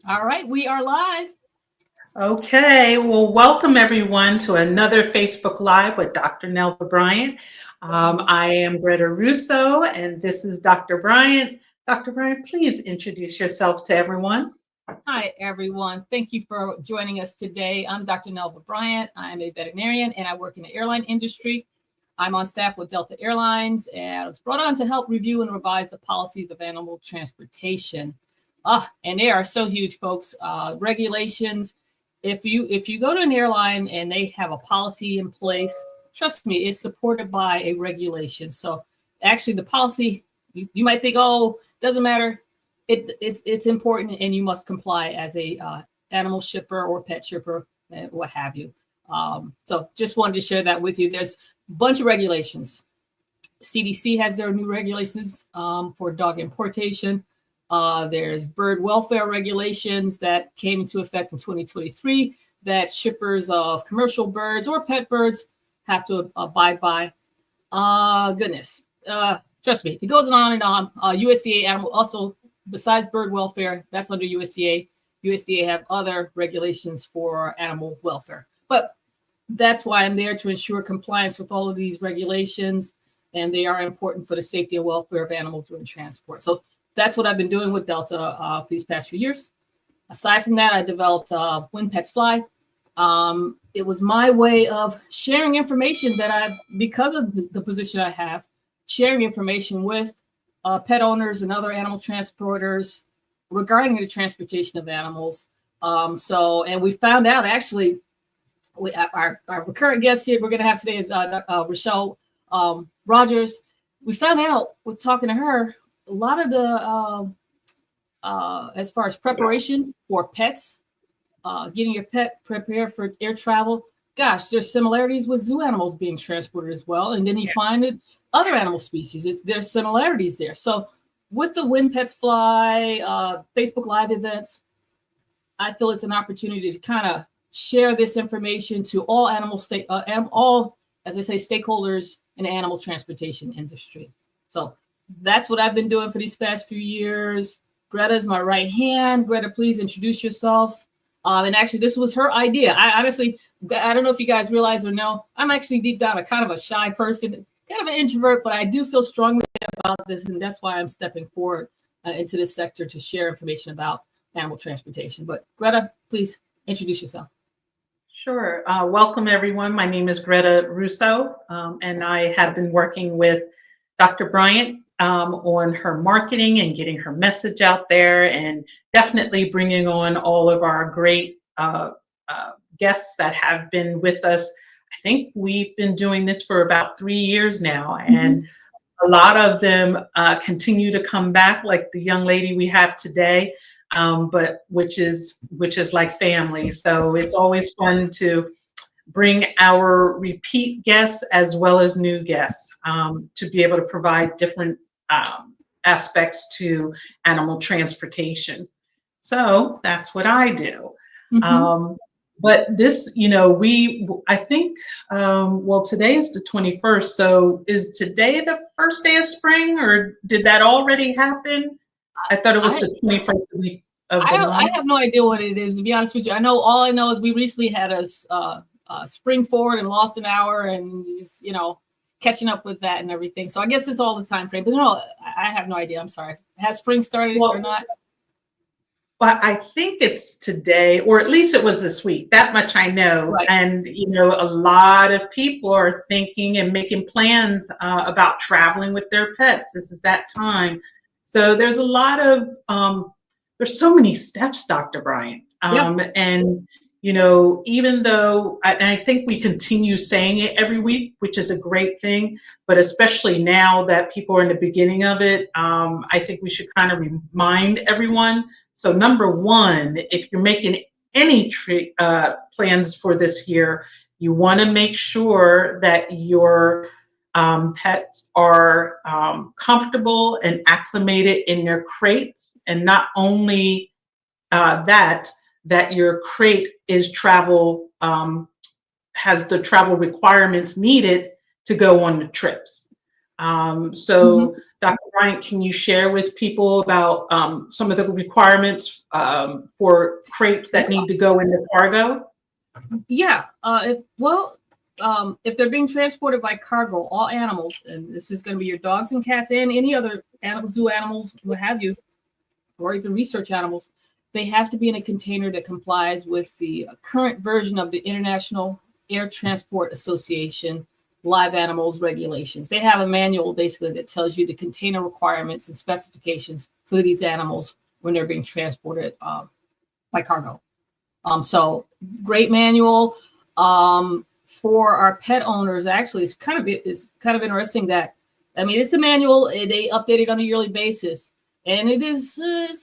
All right, we are live. Okay, well, welcome everyone to another Facebook Live with Dr. Nelva Bryant. I am Greta Russo, and this is Dr. Bryant. Dr. Bryant, please introduce yourself to everyone. Hi, everyone. Thank you for joining us today. I'm Dr. Nelva Bryant. I'm a veterinarian and I work in the airline industry. I'm on staff with Delta Airlines and I was brought on to help review and revise the policies of animal transportation. And they are so huge, folks. Regulations. If you go to an airline and they have a policy in place, trust me, it's supported by a regulation. So actually, the policy you might think, oh, doesn't matter. It's important, and you must comply as a animal shipper or pet shipper, what have you. So just wanted to share that with you. There's a bunch of regulations. CDC has their new regulations for dog importation. There's bird welfare regulations that came into effect in 2023 that shippers of commercial birds or pet birds have to abide by. Goodness. Trust me, it goes on and on. USDA animal also, besides bird welfare, that's under USDA. USDA have other regulations for animal welfare. But that's why I'm there to ensure compliance with all of these regulations, and they are important for the safety and welfare of animals during transport. So that's what I've been doing with Delta for these past few years. Aside from that, I developed When Pets Fly. It was my way of sharing information that because of the position I have, sharing information with pet owners and other animal transporters regarding the transportation of animals. And we found out actually, our recurrent guest here we're going to have today is Rachel Rogers. We found out with talking to her, a lot of the as far as preparation for pets, getting your pet prepared for air travel. Gosh, there's similarities with zoo animals being transported as well. And then you find it other animal species. There's similarities there. So with the When Pets Fly Facebook Live events, I feel it's an opportunity to kind of share this information to all all, as I say, stakeholders in the animal transportation industry. So that's what I've been doing for these past few years. Greta's my right hand. Greta, please introduce yourself. And actually, this was her idea. I don't know if you guys realize or know, I'm actually deep down a kind of a shy person, kind of an introvert, but I do feel strongly about this, and that's why I'm stepping forward into this sector to share information about animal transportation. But Greta, please introduce yourself. Sure. Welcome, everyone. My name is Greta Russo, and I have been working with Dr. Bryant on her marketing and getting her message out there, and definitely bringing on all of our great guests that have been with us. I think we've been doing this for about 3 years now, and a lot of them continue to come back, like the young lady we have today, but which is like family. So it's always fun to bring our repeat guests as well as new guests to be able to provide different aspects to animal transportation. So that's what I do. But this, I think, well, today is the 21st. So is today the first day of spring, or did that already happen? I thought it was I, the 21st of the I month. have no idea what it is, to be honest with you. All I know is we recently had a spring forward and lost an hour, and just, catching up with that and everything. So I guess it's all the time frame. But no, I have no idea. I'm sorry. Has spring started or Well, not? Well, I think it's today, or at least it was this week. That much I know. Right. And, a lot of people are thinking and making plans about traveling with their pets. This is that time. So there's a lot of, there's so many steps, Dr. Bryant. Yeah. And, even though I think we continue saying it every week, which is a great thing, but especially now that people are in the beginning of it, I think we should kind of remind everyone. So number one, if you're making any plans for this year, you want to make sure that your pets are comfortable and acclimated in their crates, and not only that your crate is has the travel requirements needed to go on the trips. So Dr. Bryant, can you share with people about some of the requirements for crates that need to go into cargo? Yeah. If they're being transported by cargo, all animals, and this is going to be your dogs and cats and any other animals, zoo animals, what have you, or even research animals, they have to be in a container that complies with the current version of the International Air Transport Association live animals regulations. They have a manual basically that tells you the container requirements and specifications for these animals when they're being transported by cargo. So great manual for our pet owners. Actually, it's kind of interesting that, I mean, it's a manual. They update it on a yearly basis, and it's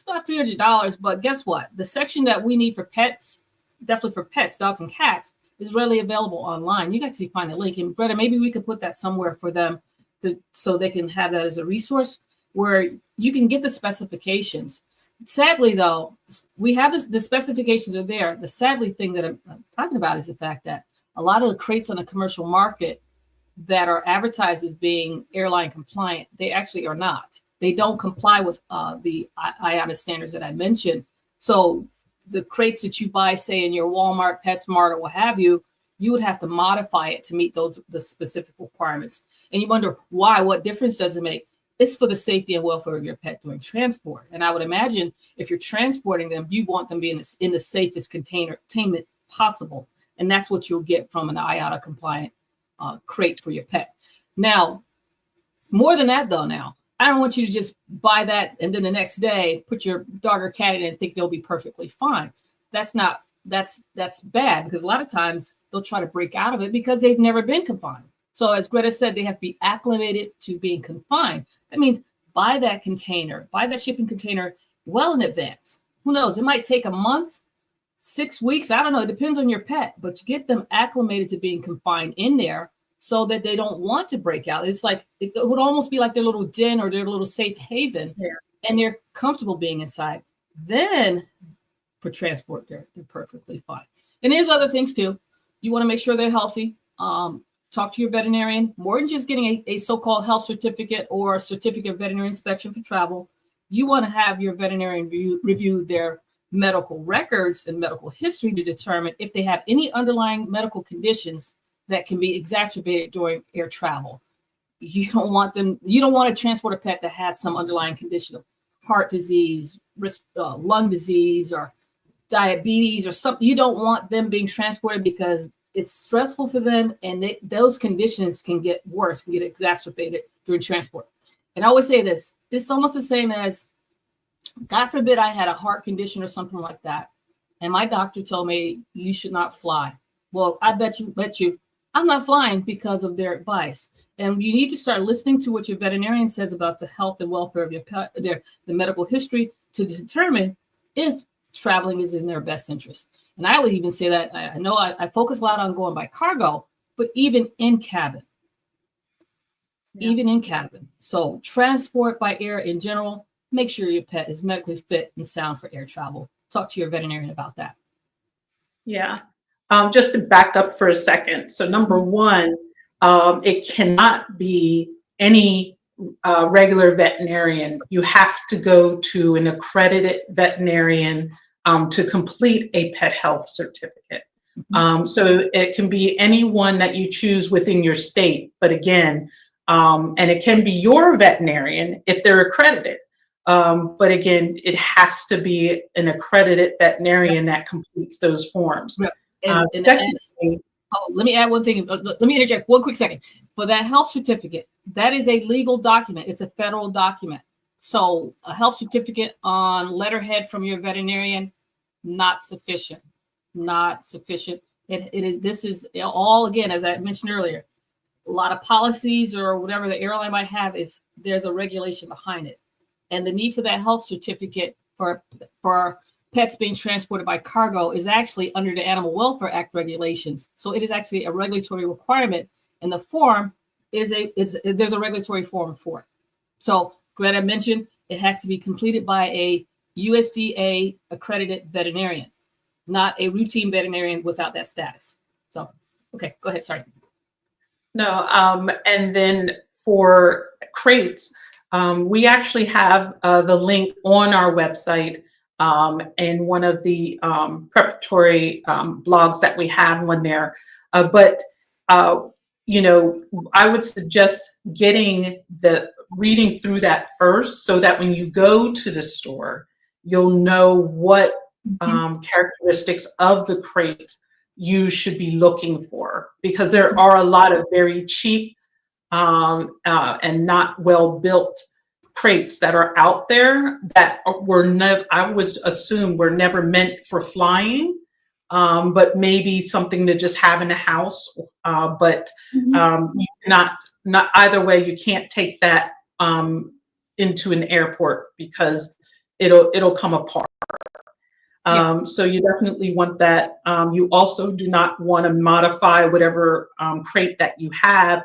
about $300. But guess what? The section that we need for pets, definitely for pets, dogs and cats, is readily available online. You can actually find a link. And Greta, maybe we could put that somewhere for them so they can have that as a resource where you can get the specifications. Sadly, though, we have the specifications are there. The sadly thing that I'm talking about is the fact that a lot of the crates on the commercial market that are advertised as being airline compliant, they actually are not. They don't comply with the IATA standards that I mentioned. So the crates that you buy, say in your Walmart, PetSmart, or what have you, you would have to modify it to meet the specific requirements. And you wonder why, what difference does it make? It's for the safety and welfare of your pet during transport. And I would imagine if you're transporting them, you want them to be in the safest containment possible. And that's what you'll get from an IATA compliant crate for your pet. Now, more than that though, now, I don't want you to just buy that and then the next day put your dog or cat in and think they'll be perfectly fine. That's bad, because a lot of times they'll try to break out of it because they've never been confined. So as Greta said, they have to be acclimated to being confined. That means buy that shipping container well in advance. Who knows? It might take a month, 6 weeks. I don't know. It depends on your pet, but you get them acclimated to being confined in there so that they don't want to break out. It's like, it would almost be like their little den or their little safe haven, and they're comfortable being inside. Then for transport, they're perfectly fine. And there's other things too. You want to make sure they're healthy. Talk to your veterinarian. More than just getting a so-called health certificate or a certificate of veterinary inspection for travel, you want to have your veterinarian review their medical records and medical history to determine if they have any underlying medical conditions that can be exacerbated during air travel. You don't want to transport a pet that has some underlying condition of heart disease, lung disease, or diabetes or something. You don't want them being transported because it's stressful for them, and those conditions can get worse, can get exacerbated during transport. And I always say this, it's almost the same as, God forbid I had a heart condition or something like that, and my doctor told me you should not fly. Well, I bet you, I'm not flying because of their advice. And you need to start listening to what your veterinarian says about the health and welfare of your pet, the medical history, to determine if traveling is in their best interest. And I would even say that I know I focus a lot on going by cargo, but even in cabin. So transport by air in general, make sure your pet is medically fit and sound for air travel. Talk to your veterinarian about that. Yeah. Just to back up for a second. So number one, it cannot be any regular veterinarian. You have to go to an accredited veterinarian to complete a pet health certificate. So it can be anyone that you choose within your state, but again, and it can be your veterinarian if they're accredited. But again, it has to be an accredited veterinarian that completes those forms. Secondly, let me add one thing. Let me interject 1 quick second. For that health certificate, that is a legal document. It's a federal document. So a health certificate on letterhead from your veterinarian, not sufficient. This is all, again, as I mentioned earlier, a lot of policies or whatever the airline might have, there's a regulation behind it. And the need for that health certificate for pets being transported by cargo is actually under the Animal Welfare Act regulations. So it is actually a regulatory requirement, and the form there's a regulatory form for it. So Greta mentioned it has to be completed by a USDA accredited veterinarian, not a routine veterinarian without that status. So, okay, go ahead. Sorry. No, and then for crates, We actually have the link on our website in one of the preparatory blogs that we have on there. But you know, I would suggest reading through that first, so that when you go to the store, you'll know what characteristics of the crate you should be looking for, because there are a lot of very cheap and not well built crates that are out there that were never, I would assume, were never meant for flying, but maybe something to just have in the house. But you not either way, you can't take that into an airport because it'll come apart. So you definitely want that. You also do not want to modify whatever crate that you have,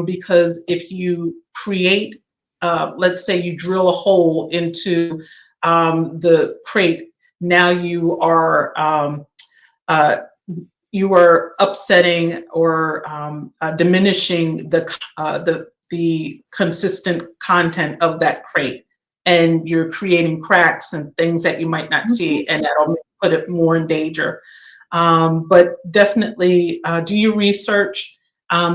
because if you create, let's say you drill a hole into the crate, now you are upsetting or diminishing the consistent content of that crate, and you're creating cracks and things that you might not see, and that'll put it more in danger. But definitely do your research.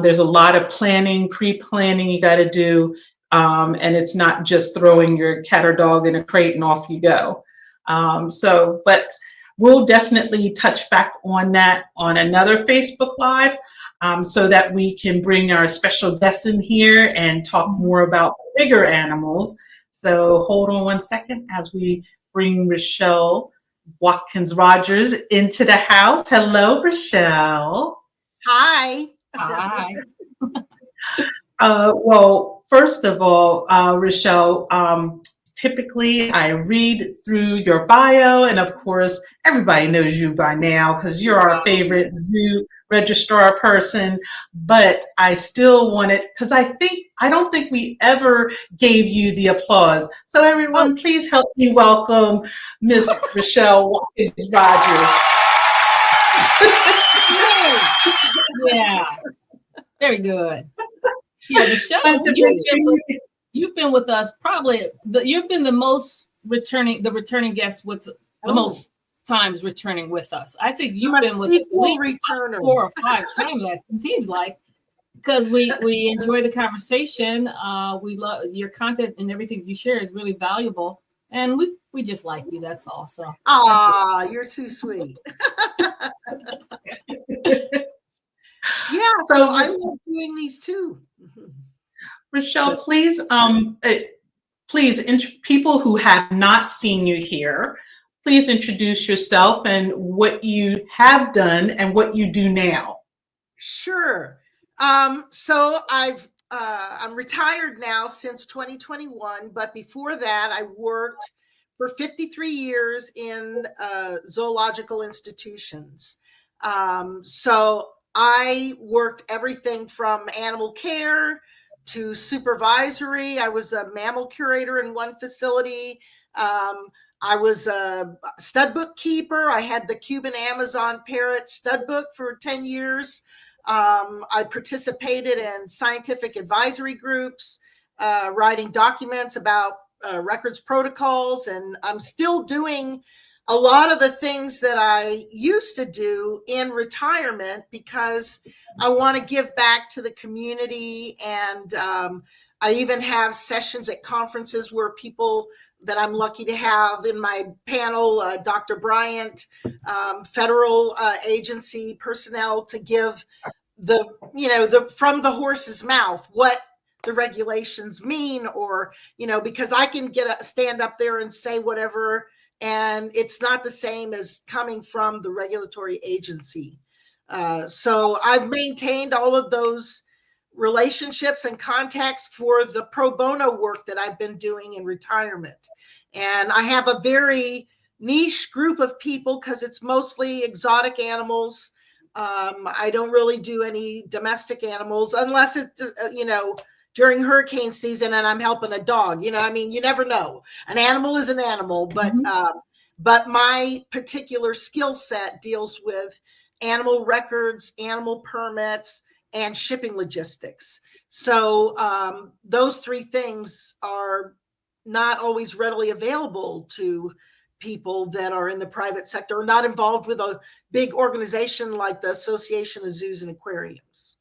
There's a lot of planning, pre-planning you got to do, and it's not just throwing your cat or dog in a crate and off you go. But we'll definitely touch back on that on another Facebook Live, so that we can bring our special guests in here and talk more about bigger animals. So hold on one second as we bring Rachel Watkins Rogers into the house. Hello, Rachel. Hi. Hi. Well, first of all, Rachel, typically I read through your bio, and of course, everybody knows you by now because you're our favorite zoo registrar person, but I still wanted, because I don't think we ever gave you the applause. So everyone, please help me welcome Miss Rachel Watkins Rogers. Yeah, very good. Yeah, Rachel, you've been with us probably. You've been the returning guest with the most times returning with us. I think you've been with us at least 4 or 5 times. It seems like, because we enjoy the conversation. We love your content, and everything you share is really valuable, and we just like you. That's all. So, You're too sweet. Yeah, so I love doing these too. Rachel, please, people who have not seen you here, please introduce yourself and what you have done and what you do now. Sure. So I'm retired now since 2021, but before that, I worked for 53 years in zoological institutions. So I worked everything from animal care to supervisory. I was a mammal curator in one facility. I was a stud book keeper. I had the Cuban Amazon parrot stud book for 10 years. I participated in scientific advisory groups, writing documents about records protocols, and I'm still doing a lot of the things that I used to do in retirement because I want to give back to the community. And I even have sessions at conferences where people that I'm lucky to have in my panel, Dr. Bryant, federal agency personnel, to give from the horse's mouth what the regulations mean, or because I can stand up there and say whatever, and it's not the same as coming from the regulatory agency. So I've maintained all of those relationships and contacts for the pro bono work that I've been doing in retirement. And I have a very niche group of people because it's mostly exotic animals. I don't really do any domestic animals unless it's, during hurricane season and I'm helping a dog. You never know. An animal is an animal, but my particular skill set deals with animal records, animal permits, and shipping logistics. So those three things are not always readily available to people that are in the private sector or not involved with a big organization like the Association of Zoos and Aquariums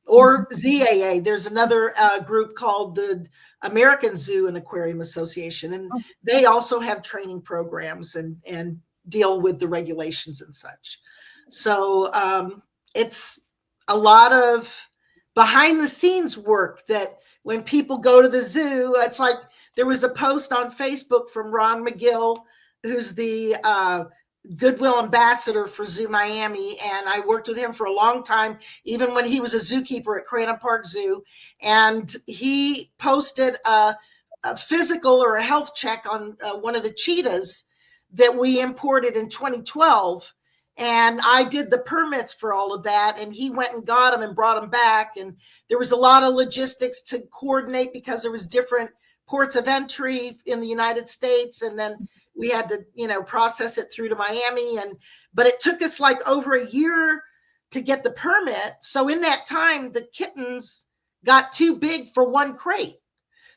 or ZAA. There's another group called the American Zoo and Aquarium Association, and they also have training programs and deal with the regulations and such. So it's a lot of behind the scenes work that when people go to the zoo, it's like there was a post on Facebook from Ron McGill, who's the Goodwill ambassador for Zoo Miami. And I worked with him for a long time, even when he was a zookeeper at Crandon Park Zoo. And he posted a physical or a health check on one of the cheetahs that we imported in 2012. And I did the permits for all of that. And he went and got them and brought them back. And there was a lot of logistics to coordinate because there was different ports of entry in the United States. And then we had to, process it through to Miami. But it took us like over a year to get the permit. So in that time, the kittens got too big for one crate.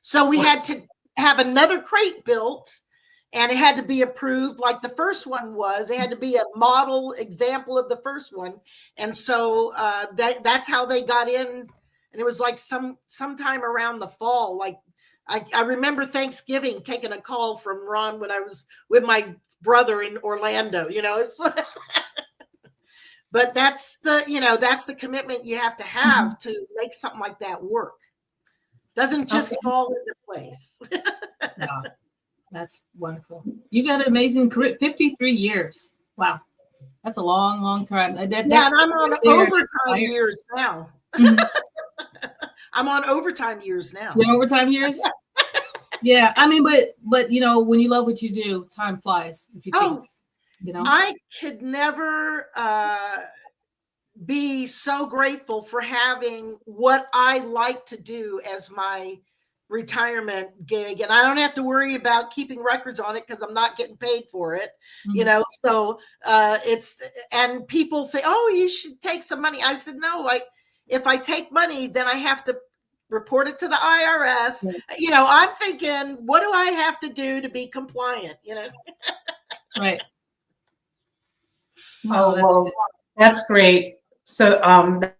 So we had to have another crate built. And it had to be approved like the first one was. It had to be a model example of the first one. And so that's how they got in. And it was like sometime around the fall. Like I remember Thanksgiving taking a call from Ron when I was with my brother in Orlando. It's but that's the commitment you have to make something like that work. Doesn't just fall into place. Yeah. That's wonderful. You've got an amazing career, 53 years. Wow. That's a long, long time. And I'm on overtime years now. I'm on overtime years now. You're overtime years? Yeah. I mean, but when you love what you do, time flies. If you think, I could never be so grateful for having what I like to do as my retirement gig, and I don't have to worry about keeping records on it because I'm not getting paid for it. So and people think, oh, you should take some money. I said, no, like if I take money, then I have to report it to the IRS. I'm thinking, what do I have to do to be compliant? Right. Well, that's great. So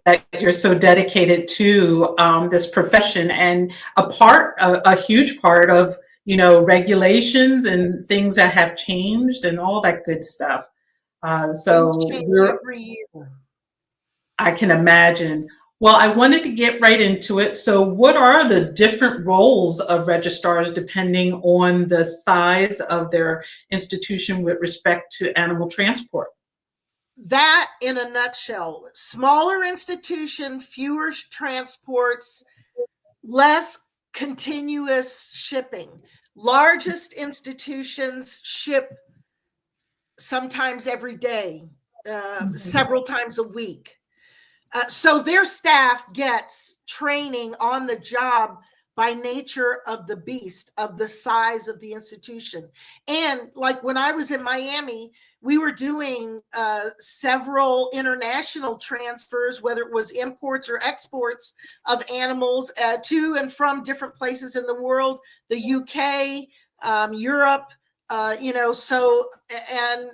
that you're so dedicated to this profession, and a huge part of regulations and things that have changed and all that good stuff. So every year. I can imagine. Well, I wanted to get right into it. So what are the different roles of registrars depending on the size of their institution with respect to animal transport? That in a nutshell: smaller institution, fewer transports, less continuous shipping. Largest institutions ship sometimes every day, several times a week. So their staff gets training on the job by nature of the beast, of the size of the institution. And like when I was in Miami, we were doing several international transfers, whether it was imports or exports of animals to and from different places in the world, the UK, Europe, so, and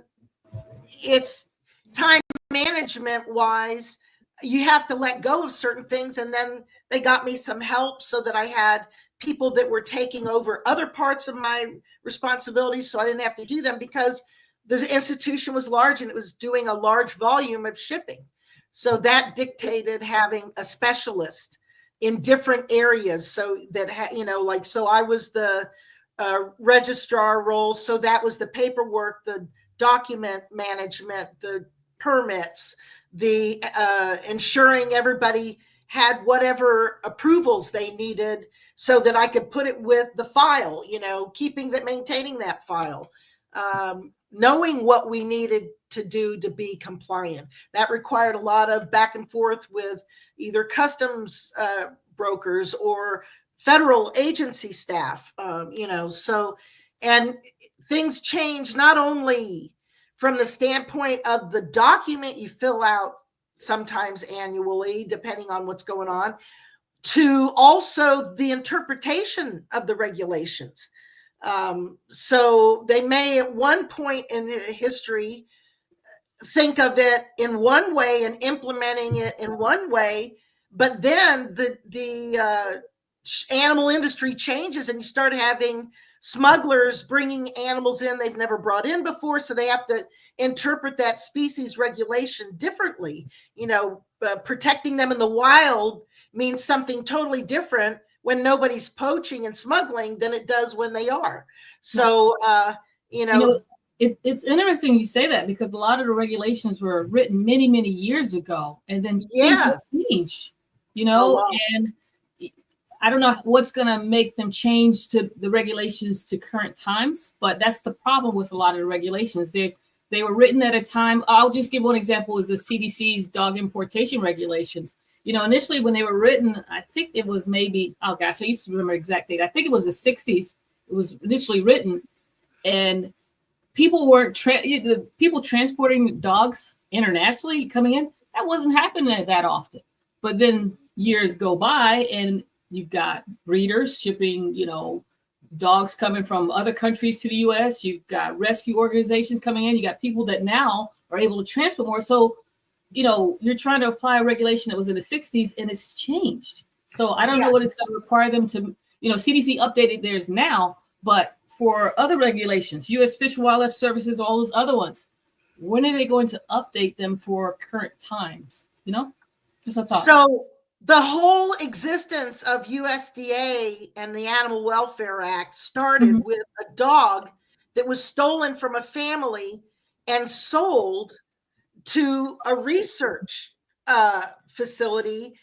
it's time management wise, you have to let go of certain things. And then they got me some help so that I had people that were taking over other parts of my responsibilities, so I didn't have to do them because the institution was large and it was doing a large volume of shipping. So that dictated having a specialist in different areas. So that, so I was the registrar role. So that was the paperwork, the document management, the permits, the ensuring everybody had whatever approvals they needed so that I could put it with the file, maintaining that file, knowing what we needed to do to be compliant. That required a lot of back and forth with either customs brokers or federal agency staff, and things change not only from the standpoint of the document you fill out sometimes annually, depending on what's going on, to also the interpretation of the regulations. So they may at one point in the history think of it in one way and implementing it in one way, but then the animal industry changes and you start having smugglers bringing animals in they've never brought in before, so they have to interpret that species regulation differently. Protecting them in the wild means something totally different when nobody's poaching and smuggling than it does when they are. So it's interesting you say that, because a lot of the regulations were written many, many years ago, and then things have changed, and I don't know what's going to make them change to the regulations to current times, but that's the problem with a lot of the regulations. They were written at a time. I'll just give one example, is the CDC's dog importation regulations. Initially when they were written, I think it was maybe, oh gosh, I used to remember the exact date. I think it was the 60s. It was initially written, and people weren't people transporting dogs internationally coming in. That wasn't happening that often. But then years go by, and you've got breeders shipping, dogs coming from other countries to the U.S. You've got rescue organizations coming in. You got people that now are able to transport more. So, you're trying to apply a regulation that was in the 60s, and it's changed. So I don't know what it's going to require them to, CDC updated theirs now, but for other regulations, U.S. Fish and Wildlife Services, all those other ones, when are they going to update them for current times? Just a thought. So the whole existence of USDA and the Animal Welfare Act started with a dog that was stolen from a family and sold to a research facility.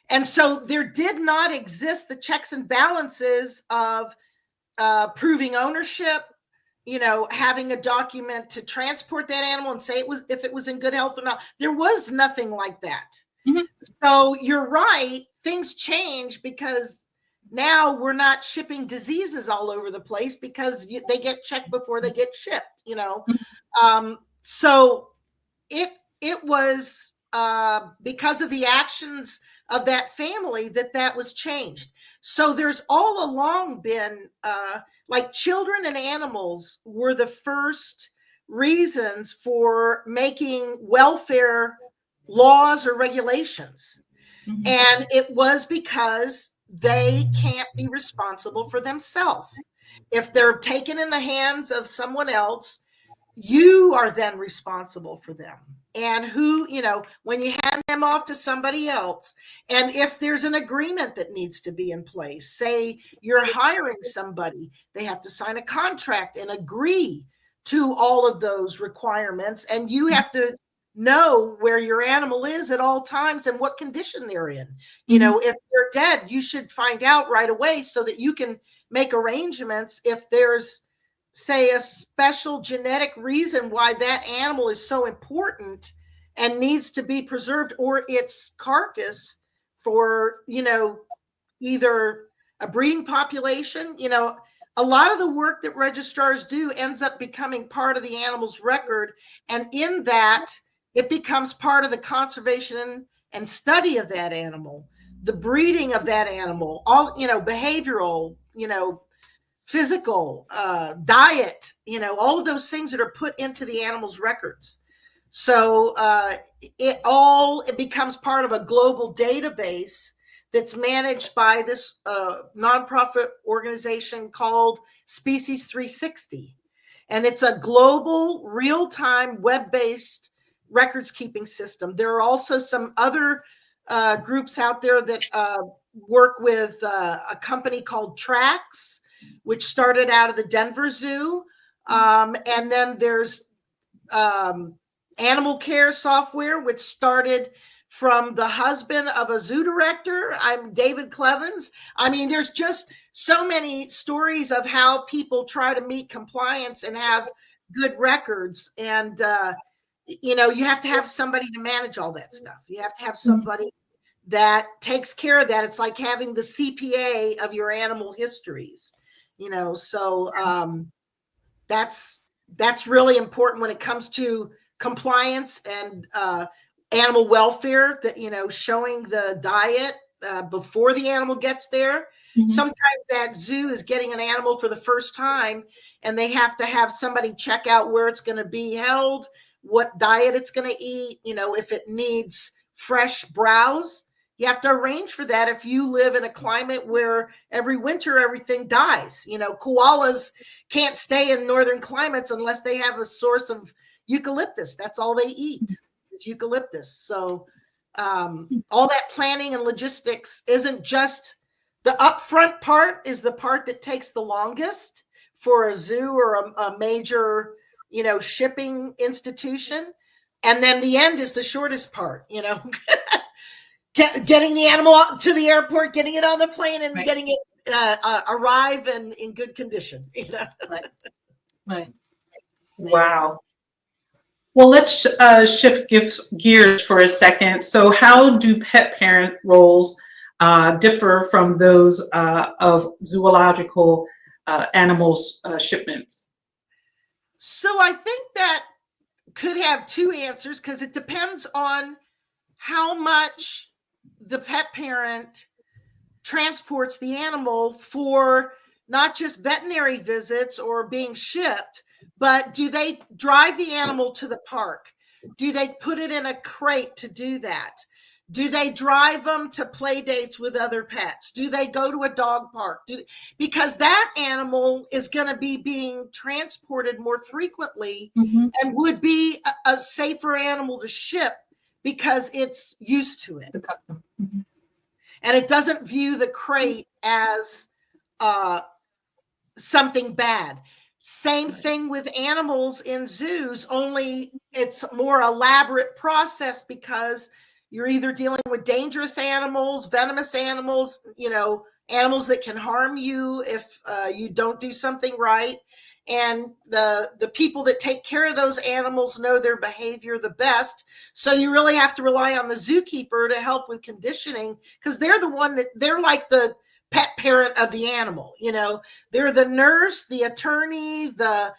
And so there did not exist the checks and balances of proving ownership, having a document to transport that animal and say if it was in good health or not. There was nothing like that. So you're right, things change because now we're not shipping diseases all over the place because they get checked before they get shipped, So it was because of the actions of that family that was changed. So there's all along been like children and animals were the first reasons for making welfare laws or regulations. And it was because they can't be responsible for themselves. If they're taken in the hands of someone else, you are then responsible for them. And when you hand them off to somebody else, and if there's an agreement that needs to be in place, say you're hiring somebody, they have to sign a contract and agree to all of those requirements. And you have to know where your animal is at all times and what condition they're in. If they're dead, you should find out right away so that you can make arrangements if there's, say, a special genetic reason why that animal is so important and needs to be preserved, or its carcass for, either a breeding population. A lot of the work that registrars do ends up becoming part of the animal's record. And in that, it becomes part of the conservation and study of that animal, the breeding of that animal, all, behavioral, physical, diet, all of those things that are put into the animal's records. So it becomes part of a global database that's managed by this nonprofit organization called Species 360. And it's a global, real-time, web-based records keeping system. There are also some other groups out there that work with a company called Trax, which started out of the Denver Zoo. And then there's Animal Care Software, which started from the husband of a zoo director. I'm David Clevens. I mean, there's just so many stories of how people try to meet compliance and have good records. And, you have to have somebody to manage all that stuff. You have to have somebody that takes care of that. It's like having the CPA of your animal histories. So that's really important when it comes to compliance and animal welfare, that, showing the diet before the animal gets there. Mhm. Sometimes that zoo is getting an animal for the first time, and they have to have somebody check out where it's going to be held, what diet it's going to eat, if it needs fresh browse. You have to arrange for that if you live in a climate where every winter everything dies. Koalas can't stay in northern climates unless they have a source of eucalyptus. That's all they eat is eucalyptus. So all that planning and logistics isn't just the upfront part, is the part that takes the longest for a zoo or a major, shipping institution. And then the end is the shortest part, getting the animal out to the airport, getting it on the plane, and Right. getting it arrive and in good condition. Right. Wow. Well, let's shift gears for a second. So how do pet parent roles differ from those of zoological animals shipments? So I think that could have two answers, because it depends on how much the pet parent transports the animal for not just veterinary visits or being shipped, but do they drive the animal to the park? Do they put it in a crate to do that? Do they drive them to play dates with other pets? Do they go to a dog park? Because that animal is going to be being transported more frequently Mhm. and would be a safer animal to ship because it's used to it. The custom. Mhm. And it doesn't view the crate as something bad. Same thing with animals in zoos, only it's a more elaborate process because you're either dealing with dangerous animals, venomous animals, animals that can harm you if you don't do something right. And the people that take care of those animals know their behavior the best. So you really have to rely on the zookeeper to help with conditioning, because they're like the pet parent of the animal. They're the nurse, the attorney, the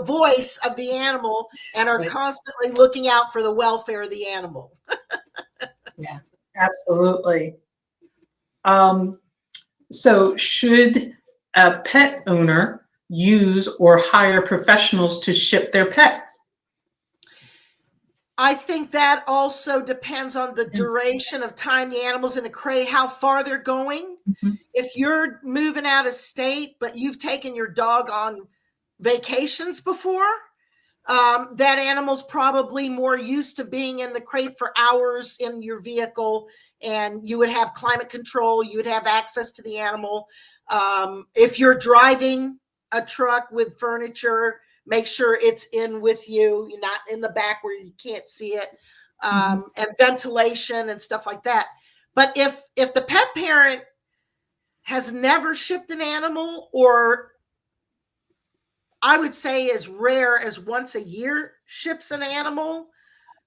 voice of the animal, and are Right. constantly looking out for the welfare of the animal. Yeah. Absolutely. So should a pet owner use or hire professionals to ship their pets? I think that also depends on the duration of time the animal's in a crate, how far they're going. Mhm. If you're moving out of state, but you've taken your dog on vacations before, that animal's probably more used to being in the crate for hours in your vehicle, and you would have climate control, you would have access to the animal. If you're driving a truck with furniture, make sure it's in with you, you're not in the back where you can't see it, and ventilation and stuff like that. But if the pet parent has never shipped an animal, or I would say as rare as once a year ships an animal,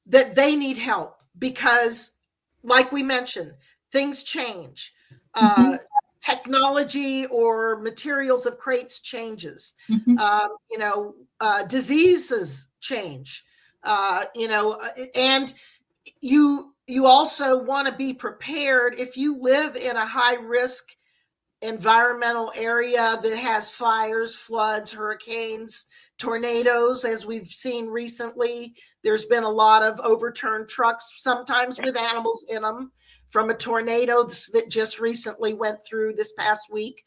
that they need help, because like we mentioned, things change. Mhm. Technology or materials of crates changes. Mhm. Diseases change. And you also want to be prepared if you live in a high risk environmental area that has fires, floods, hurricanes, tornadoes, as we've seen recently. There's been a lot of overturned trucks, sometimes with animals in them, from a tornado that just recently went through this past week.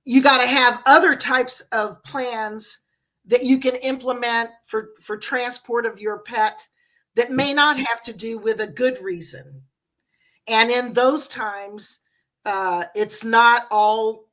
You got to have other types of plans that you can implement for transport of your pet that may not have to do with a good reason. And in those times, it's not all,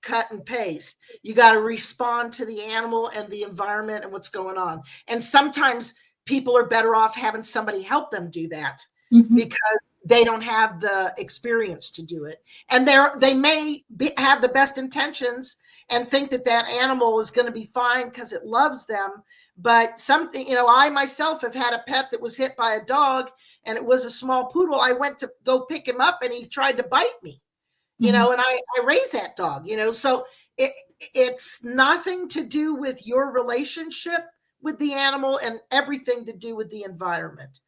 cut and paste. You got to respond to the animal and the environment and what's going on. And sometimes people are better off having somebody help them do that Mhm. because they don't have the experience to do it. And they may have the best intentions and think that animal is going to be fine because it loves them. But I myself have had a pet that was hit by a dog, and it was a small poodle. I went to go pick him up and he tried to bite me, and I raised that dog, so it's nothing to do with your relationship with the animal and everything to do with the environment.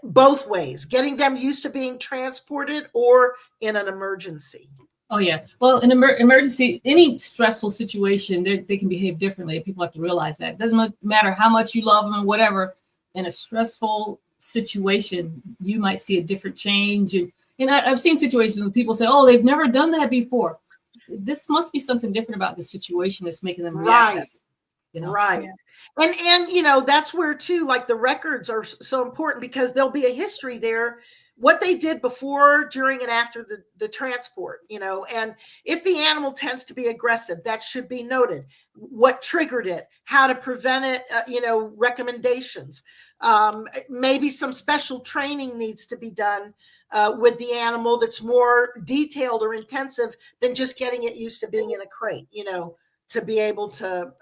both ways, getting them used to being transported or in an emergency. Oh yeah. Well, in emergency, any stressful situation, they can behave differently. People have to realize that. It doesn't matter how much you love them and whatever. In a stressful situation, you might see a different change. And I've seen situations where people say, "Oh, they've never done that before." This must be something different about the situation that's making them react. Right. You know? Right. Yeah. And you know, that's where too, like the records are so important because there'll be a history there, what they did before, during, and after the transport, you know, and if the animal tends to be aggressive, that should be noted. What triggered it, how to prevent it, you know, recommendations. Maybe some special training needs to be done with the animal that's more detailed or intensive than just getting it used to being in a crate, you know, to be able to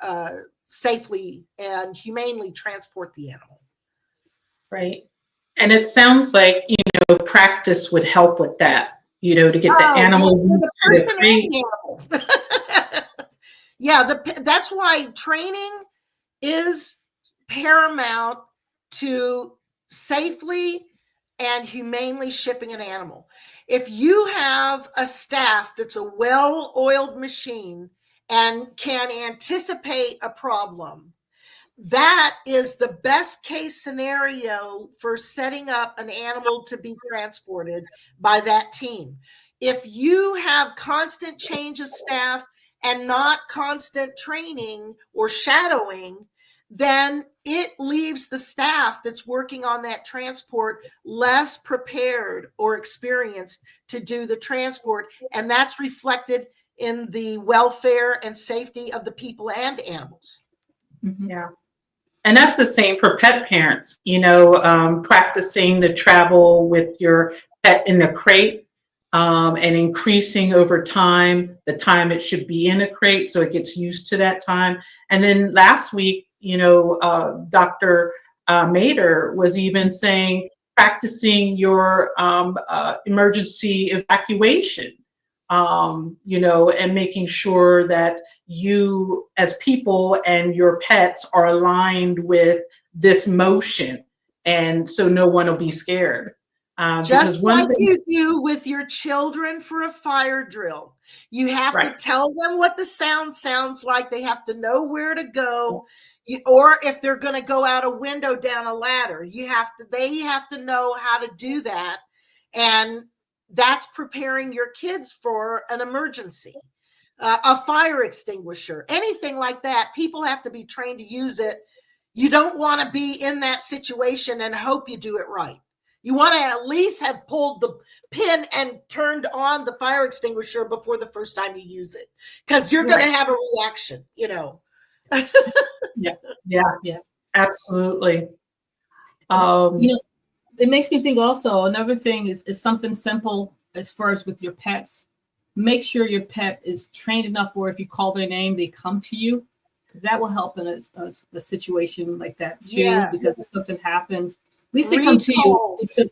safely and humanely transport the animal. Right. And it sounds like, you know, practice would help with that, you know, to get the animal. The person and the animal. Yeah, that's why training is paramount to safely and humanely shipping an animal. If you have a staff that's a well-oiled machine and can anticipate a problem, that is the best case scenario for setting up an animal to be transported by that team. If you have constant change of staff and not constant training or shadowing, then it leaves the staff that's working on that transport less prepared or experienced to do the transport. And that's reflected in the welfare and safety of the people and animals. Mm-hmm. Yeah. And that's the same for pet parents, you know, practicing the travel with your pet in the crate and increasing over time the time it should be in a crate so it gets used to that time. And then last week, you know, Dr. Mader was even saying practicing your emergency evacuation, you know, and making sure that you as people and your pets are aligned with this motion. And so no one will be scared. Just like you do with your children for a fire drill. You have to tell them what the sound sounds like. They have to know where to go. Or if they're going to go out a window, down a ladder, they have to know how to do that. And that's preparing your kids for an emergency, a fire extinguisher, anything like that. People have to be trained to use it. You don't want to be in that situation and hope you do it right. You want to at least have pulled the pin and turned on the fire extinguisher before the first time you use it, because you're going to have a reaction, you know. Yeah, absolutely. You know, it makes me think also, another thing is something simple as far as with your pets. Make sure your pet is trained enough where if you call their name, they come to you. That will help in a situation like that too, because if something happens, at least they come to you. In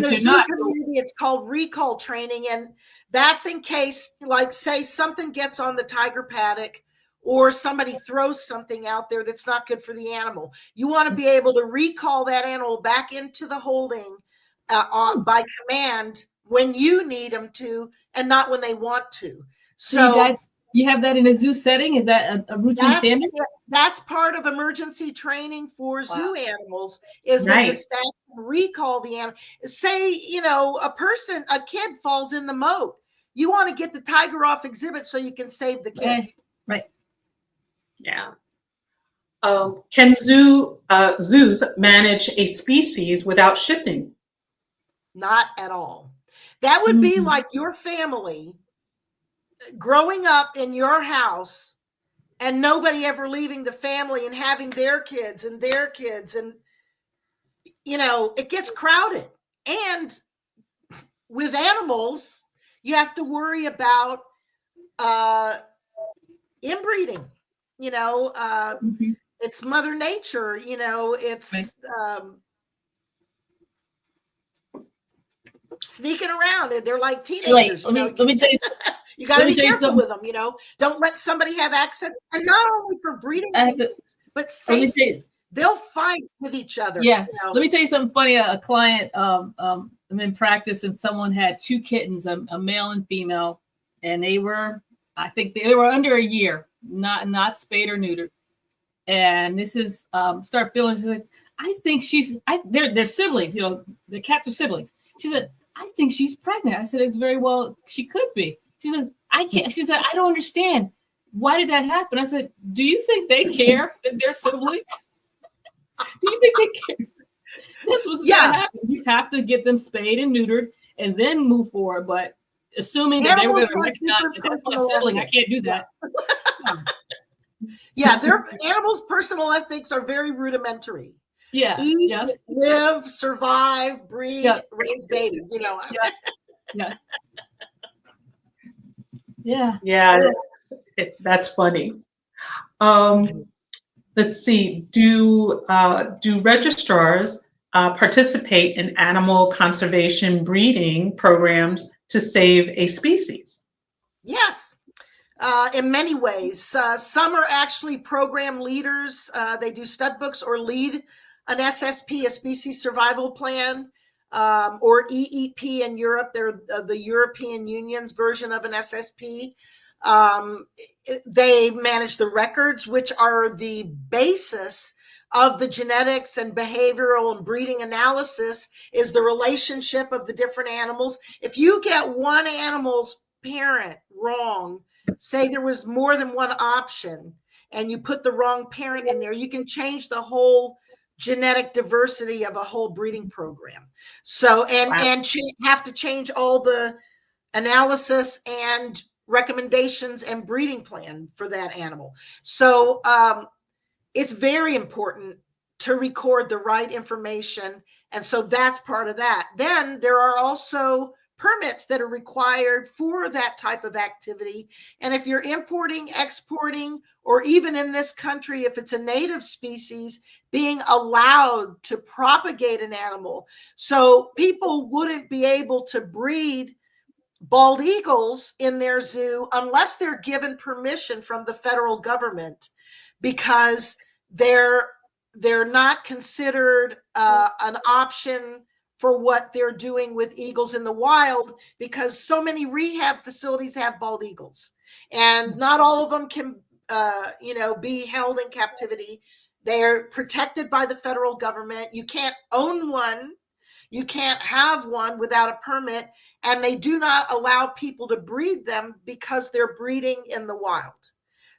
the zoo community, it's called recall training, and that's in case, like, say something gets on the tiger paddock, or somebody throws something out there that's not good for the animal. You want to be able to recall that animal back into the holding by command when you need them to, and not when they want to. So you have that in a zoo setting? Is that a routine standard? That's part of emergency training for zoo animals, is that the staff can recall the animal. Say, you know, a kid falls in the moat. You want to get the tiger off exhibit so you can save the kid. Right. Yeah. Can zoos manage a species without shipping? Not at all. That would be like your family growing up in your house and nobody ever leaving the family and having their kids, and you know, it gets crowded. And with animals, you have to worry about inbreeding, you know, it's Mother Nature, you know, it's sneaking around, and they're like teenagers. Let me tell you something. You got to be careful with them, you know. Don't let somebody have access, and not only for breeding reasons, but safety. they'll fight with each other. Yeah. You know? Let me tell you something funny. A client, I'm in practice, and someone had 2 kittens, a male and female, and I think they were under a year, not spayed or neutered. And this is start feeling. She's like, I think they're siblings. You know, the cats are siblings. She said, I think she's pregnant. I said, it's very well, she could be. She says, I can't. She said, I don't understand. Why did that happen? I said, do you think they care that they're siblings? Do you think they care? That's what's going to happen. You have to get them spayed and neutered and then move forward. But assuming that they were going to recognize that that's my sibling, I can't do that. Yeah, their animals' personal ethics are very rudimentary. Yeah. Eat, live, survive, breed, raise babies, you know. Yeah. That's funny. Let's see. Do registrars participate in animal conservation breeding programs to save a species? Yes, in many ways. Some are actually program leaders. They do stud books or lead an SSP, a species survival plan, or EEP in Europe. They're the European Union's version of an SSP. They manage the records, which are the basis of the genetics and behavioral and breeding analysis, is the relationship of the different animals. If you get one animal's parent wrong, say there was more than one option, and you put the wrong parent in there, you can change the whole genetic diversity of a whole breeding program. So, and have to change all the analysis and recommendations and breeding plan for that animal. So it's very important to record the right information. And so that's part of that. Then there are also permits that are required for that type of activity. And if you're importing, exporting, or even in this country, if it's a native species, being allowed to propagate an animal. So people wouldn't be able to breed bald eagles in their zoo unless they're given permission from the federal government, because they're not considered an option for what they're doing with eagles in the wild, because so many rehab facilities have bald eagles, and not all of them can be held in captivity. They're protected by the federal government. You can't own one. You can't have one without a permit, and they do not allow people to breed them because they're breeding in the wild.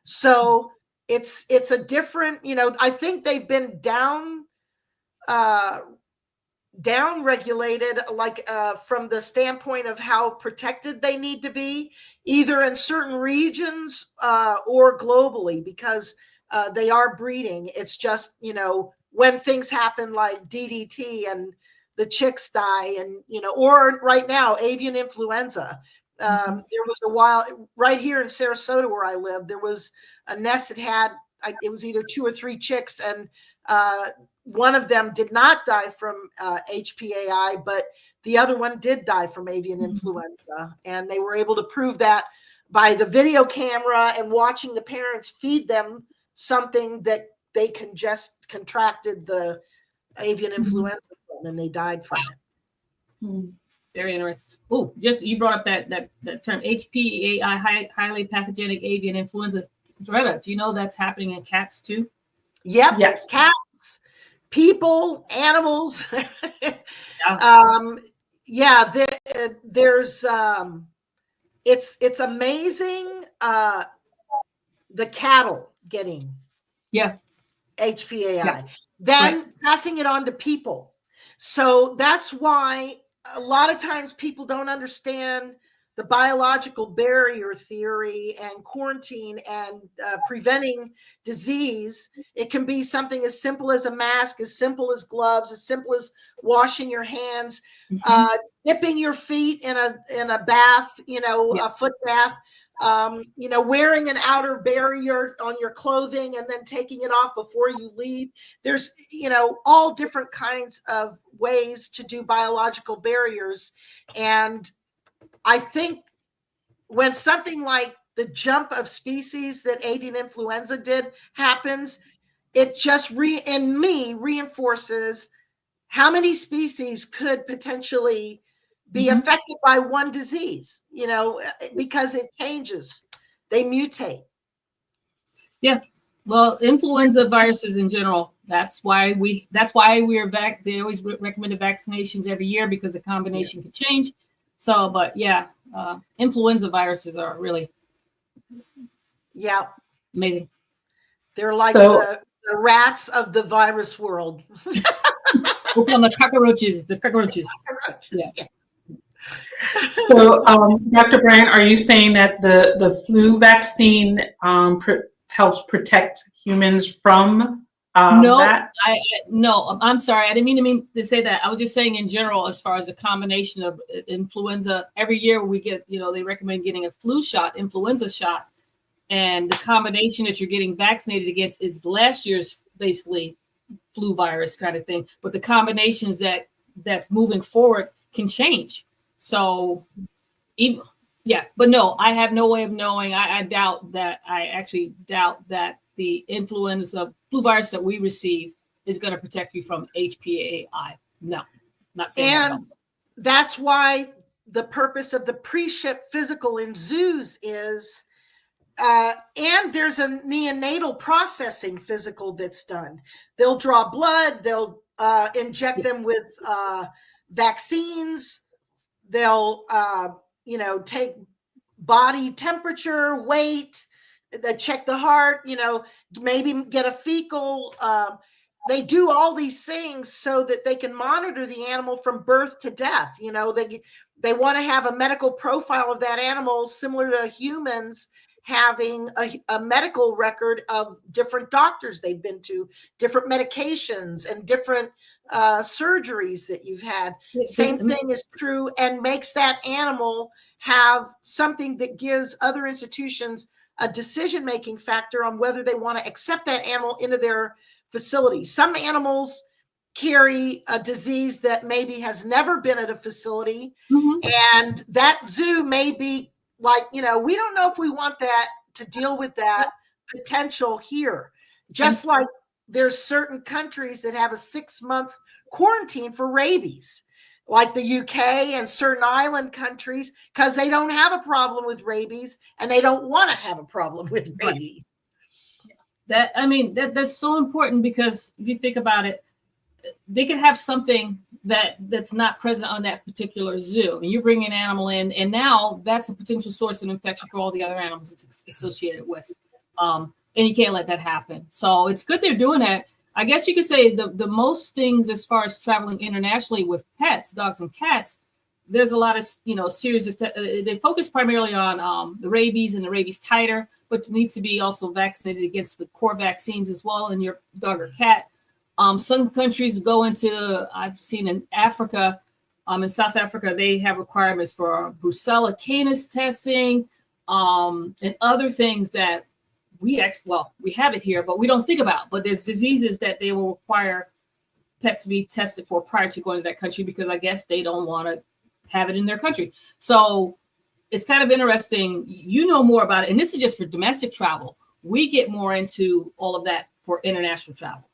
So it's a different, I think they've been down regulated, like from the standpoint of how protected they need to be, either in certain regions or globally, because they are breeding. It's just, when things happen like DDT and the chicks die, and or right now avian influenza. There was a while right here in Sarasota where I live, there was a nest that had, it was either 2 or 3 chicks, and one of them did not die from HPAI, but the other one did die from avian influenza. And they were able to prove that by the video camera and watching the parents feed them something that they contracted the avian influenza from, and they died from it. Very interesting. Oh, just you brought up that term HPAI, highly pathogenic avian influenza. Greta, do you know that's happening in cats too? Yep. Yes. Cats, people, animals. There's it's amazing the cattle getting HPAI, then passing it on to people. So that's why a lot of times people don't understand the biological barrier theory and quarantine and preventing disease. It can be something as simple as a mask, as simple as gloves, as simple as washing your hands, dipping your feet in a bath, a foot bath, wearing an outer barrier on your clothing and then taking it off before you leave. There's, all different kinds of ways to do biological barriers. And I think when something like the jump of species that avian influenza did happens, it just reinforces how many species could potentially be affected by one disease, because it changes, they mutate. Yeah. Well, influenza viruses in general, that's why we're back. They always recommended vaccinations every year because the combination could change. So, but yeah, influenza viruses are really amazing. They're like the rats of the virus world. We're calling the cockroaches. Yeah. So, Dr. Bryant, are you saying that the flu vaccine helps protect humans from that? No, I'm sorry. I didn't mean to say that. I was just saying in general, as far as a combination of influenza, every year we get, they recommend getting a influenza shot. And the combination that you're getting vaccinated against is last year's basically flu virus kind of thing. But the combinations that moving forward can change. So, but no, I have no way of knowing. I actually doubt that the influenza flu virus that we receive is going to protect you from HPAI. No, not saying that. And that's why the purpose of the pre-ship physical in zoos is, and there's a neonatal processing physical that's done. They'll draw blood, they'll inject them with vaccines, they'll take body temperature, weight, they check the heart, maybe get a fecal. They do all these things so that they can monitor the animal from birth to death. They want to have a medical profile of that animal similar to humans having a medical record of different doctors they've been to, different medications, and different surgeries that you've had. Same thing is true, and makes that animal have something that gives other institutions a decision-making factor on whether they want to accept that animal into their facility. Some animals carry a disease that maybe has never been at a facility, and that zoo may be like, we don't know if we want that to deal with that potential here. Just like there's certain countries that have a 6-month quarantine for rabies, like the UK and certain island countries, because they don't have a problem with rabies and they don't want to have a problem with rabies. That's so important, because if you think about it, they can have something that's not present on that particular zoo. And you bring an animal in, and now that's a potential source of infection for all the other animals it's associated with. And you can't let that happen. So it's good they're doing that. I guess you could say the most things as far as traveling internationally with pets, dogs and cats, there's a lot of, series of, they focus primarily on the rabies and the rabies titer, but it needs to be also vaccinated against the core vaccines as well in your dog or cat. Some countries go into, I've seen in Africa, in South Africa, they have requirements for Brucella canis testing, and other things that we have it here, but we don't think about. But there's diseases that they will require pets to be tested for prior to going to that country, because I guess they don't want to have it in their country. So it's kind of interesting. You know more about it. And this is just for domestic travel. We get more into all of that for international travel.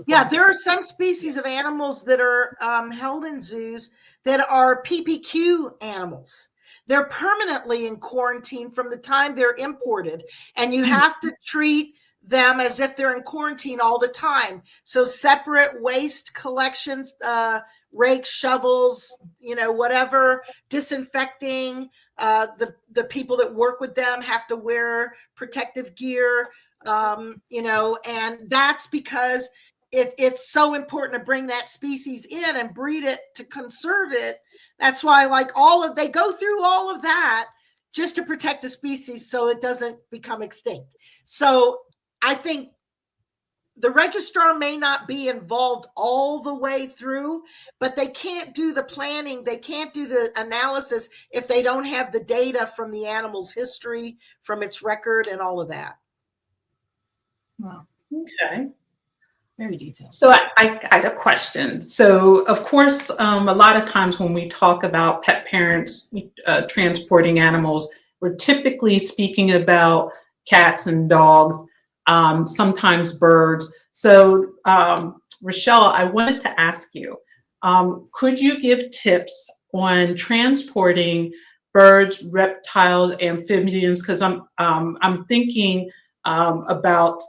Yeah, there are some species of animals that are held in zoos that are PPQ animals. They're permanently in quarantine from the time they're imported, and you have to treat them as if they're in quarantine all the time. So separate waste collections, rakes, shovels, whatever, disinfecting. The people that work with them have to wear protective gear. And that's because it's so important to bring that species in and breed it to conserve it. That's why they go through all of that just to protect a species so it doesn't become extinct. So I think the registrar may not be involved all the way through, but they can't do the planning, they can't do the analysis if they don't have the data from the animal's history, from its record, and all of that. Wow. Okay. Very detailed. So I had a question. So of course, a lot of times when we talk about pet parents transporting animals, we're typically speaking about cats and dogs. sometimes birds. So, Rachel, I wanted to ask you, could you give tips on transporting birds, reptiles, amphibians? Because I'm thinking about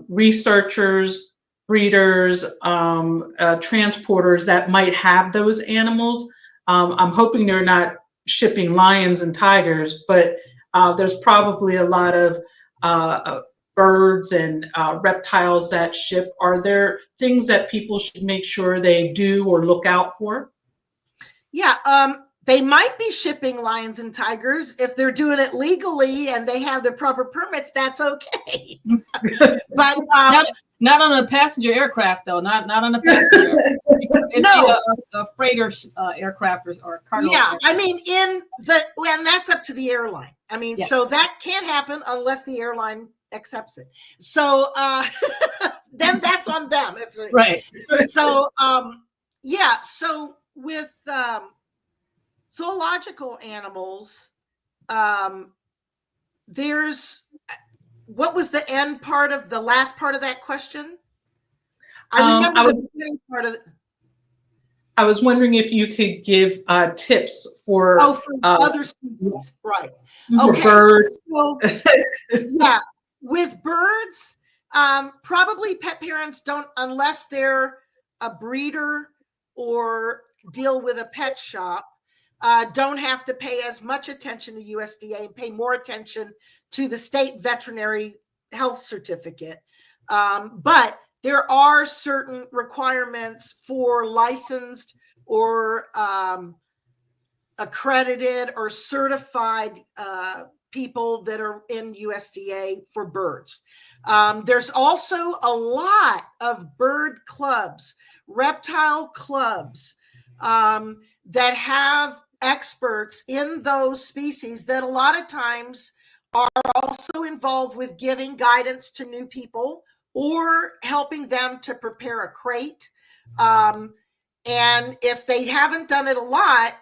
researchers, breeders, transporters that might have those animals. I'm hoping they're not shipping lions and tigers, but there's probably a lot of birds and reptiles that ship. Are there things that people should make sure they do or look out for? Yeah, they might be shipping lions and tigers. If they're doing it legally and they have the proper permits, that's okay. But not on a passenger aircraft, though. Not on a passenger. No. A freighter aircraft or cargo. Yeah, aircraft. I mean, and that's up to the airline. I mean, Yeah. So that can't happen unless the airline accepts it. So then that's on them. Right. So yeah. So with zoological animals, there's what was the end part of the last part of that question? I remember the beginning part of it. I was wondering if you could give tips for other species, right? Okay. Birds. So, yeah, with birds, probably pet parents don't, unless they're a breeder or deal with a pet shop, don't have to pay as much attention to USDA and pay more attention to the state veterinary health certificate. But there are certain requirements for licensed or accredited or certified people that are in USDA for birds. There's also a lot of bird clubs, reptile clubs that have experts in those species that a lot of times are also involved with giving guidance to new people or helping them to prepare a crate. And if they haven't done it a lot,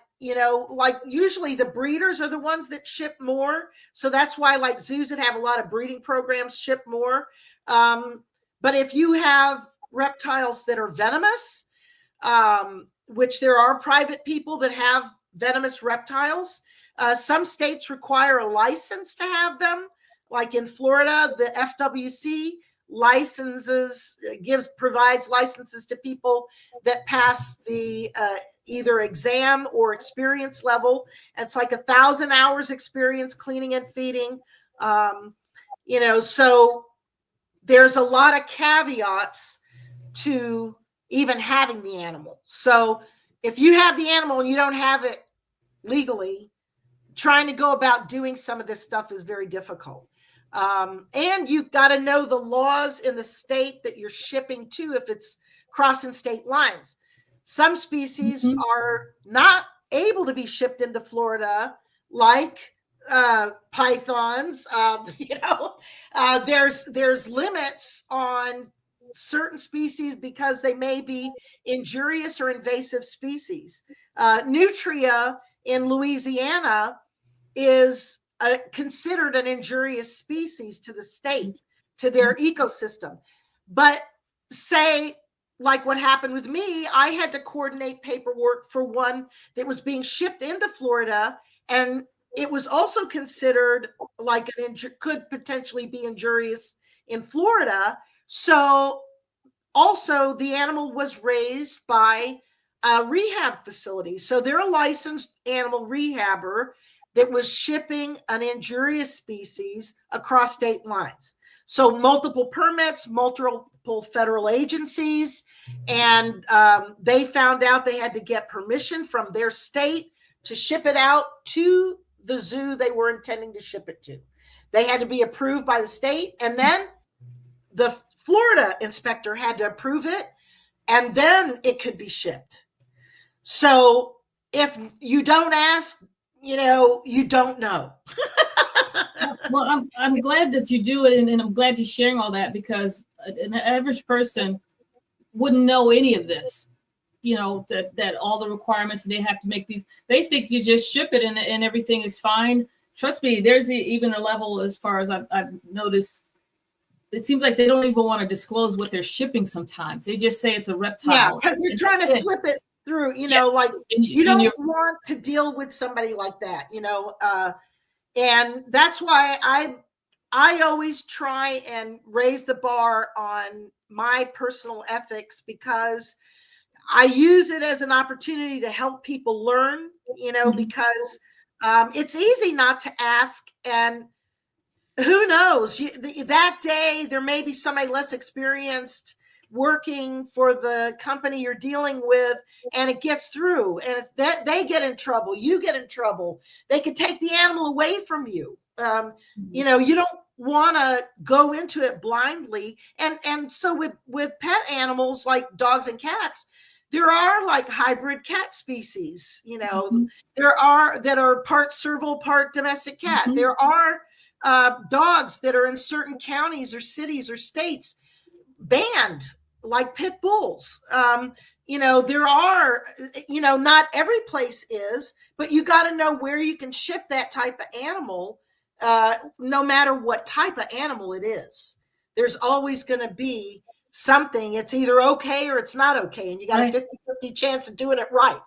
like usually the breeders are the ones that ship more. So that's why like zoos that have a lot of breeding programs ship more. But if you have reptiles that are venomous, which there are private people that have venomous reptiles, some states require a license to have them. Like in Florida, the FWC provides licenses to people that pass the either exam or experience level. And it's like 1,000 hours experience cleaning and feeding. So there's a lot of caveats to even having the animal. So if you have the animal and you don't have it legally, trying to go about doing some of this stuff is very difficult. And you've got to know the laws in the state that you're shipping to if it's crossing state lines. Some species are not able to be shipped into Florida, like pythons. There's limits on certain species because they may be injurious or invasive species. Nutria in Louisiana is considered an injurious species to the state, to their ecosystem. But say, like what happened with me, I had to coordinate paperwork for one that was being shipped into Florida, and it was also considered like could potentially be injurious in Florida. So also the animal was raised by a rehab facility. So they're a licensed animal rehabber that was shipping an injurious species across state lines. So multiple permits, multiple federal agencies, and they found out they had to get permission from their state to ship it out to the zoo they were intending to ship it to. They had to be approved by the state, and then the Florida inspector had to approve it, and then it could be shipped. So if you don't ask, you don't know. Well, I'm glad that you do it, and I'm glad you're sharing all that, because an average person wouldn't know any of this. That all the requirements they have to make these. They think you just ship it and everything is fine. Trust me, there's even a level as far as I've noticed. it seems like they don't even want to disclose what they're shipping sometimes. They just say it's a reptile. Yeah, because you're trying to slip it through, like you don't want to deal with somebody like that, and that's why I always try and raise the bar on my personal ethics, because I use it as an opportunity to help people learn, because it's easy not to ask. And who knows, that day there may be somebody less experienced working for the company you're dealing with, and it gets through, and it's that they get in trouble, you get in trouble, they can take the animal away from you. You don't want to go into it blindly. And so with pet animals like dogs and cats, there are like hybrid cat species, there are that are part serval, part domestic cat. There are dogs that are in certain counties or cities or states banned, like pit bulls. There are, not every place is, but you got to know where you can ship that type of animal, no matter what type of animal it is. There's always going to be something. It's either okay or it's not okay. And you got a 50-50 chance of doing it right.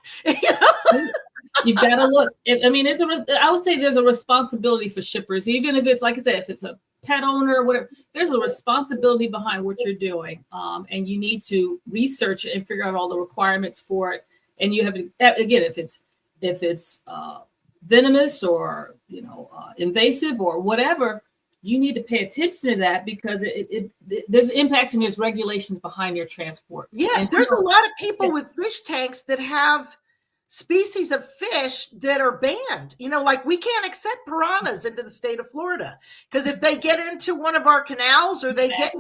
You've got to look. I would say there's a responsibility for shippers, even if it's, like I said, if it's a pet owner or whatever, there's a responsibility behind what you're doing. And you need to research it and figure out all the requirements for it. And you have to, again, if it's venomous or, invasive or whatever, you need to pay attention to that, because there's impacts and there's regulations behind your transport. Yeah, and there's a lot of people with fish tanks that have species of fish that are banned. Like we can't accept piranhas into the state of Florida, because if they get into one of our canals, or they get,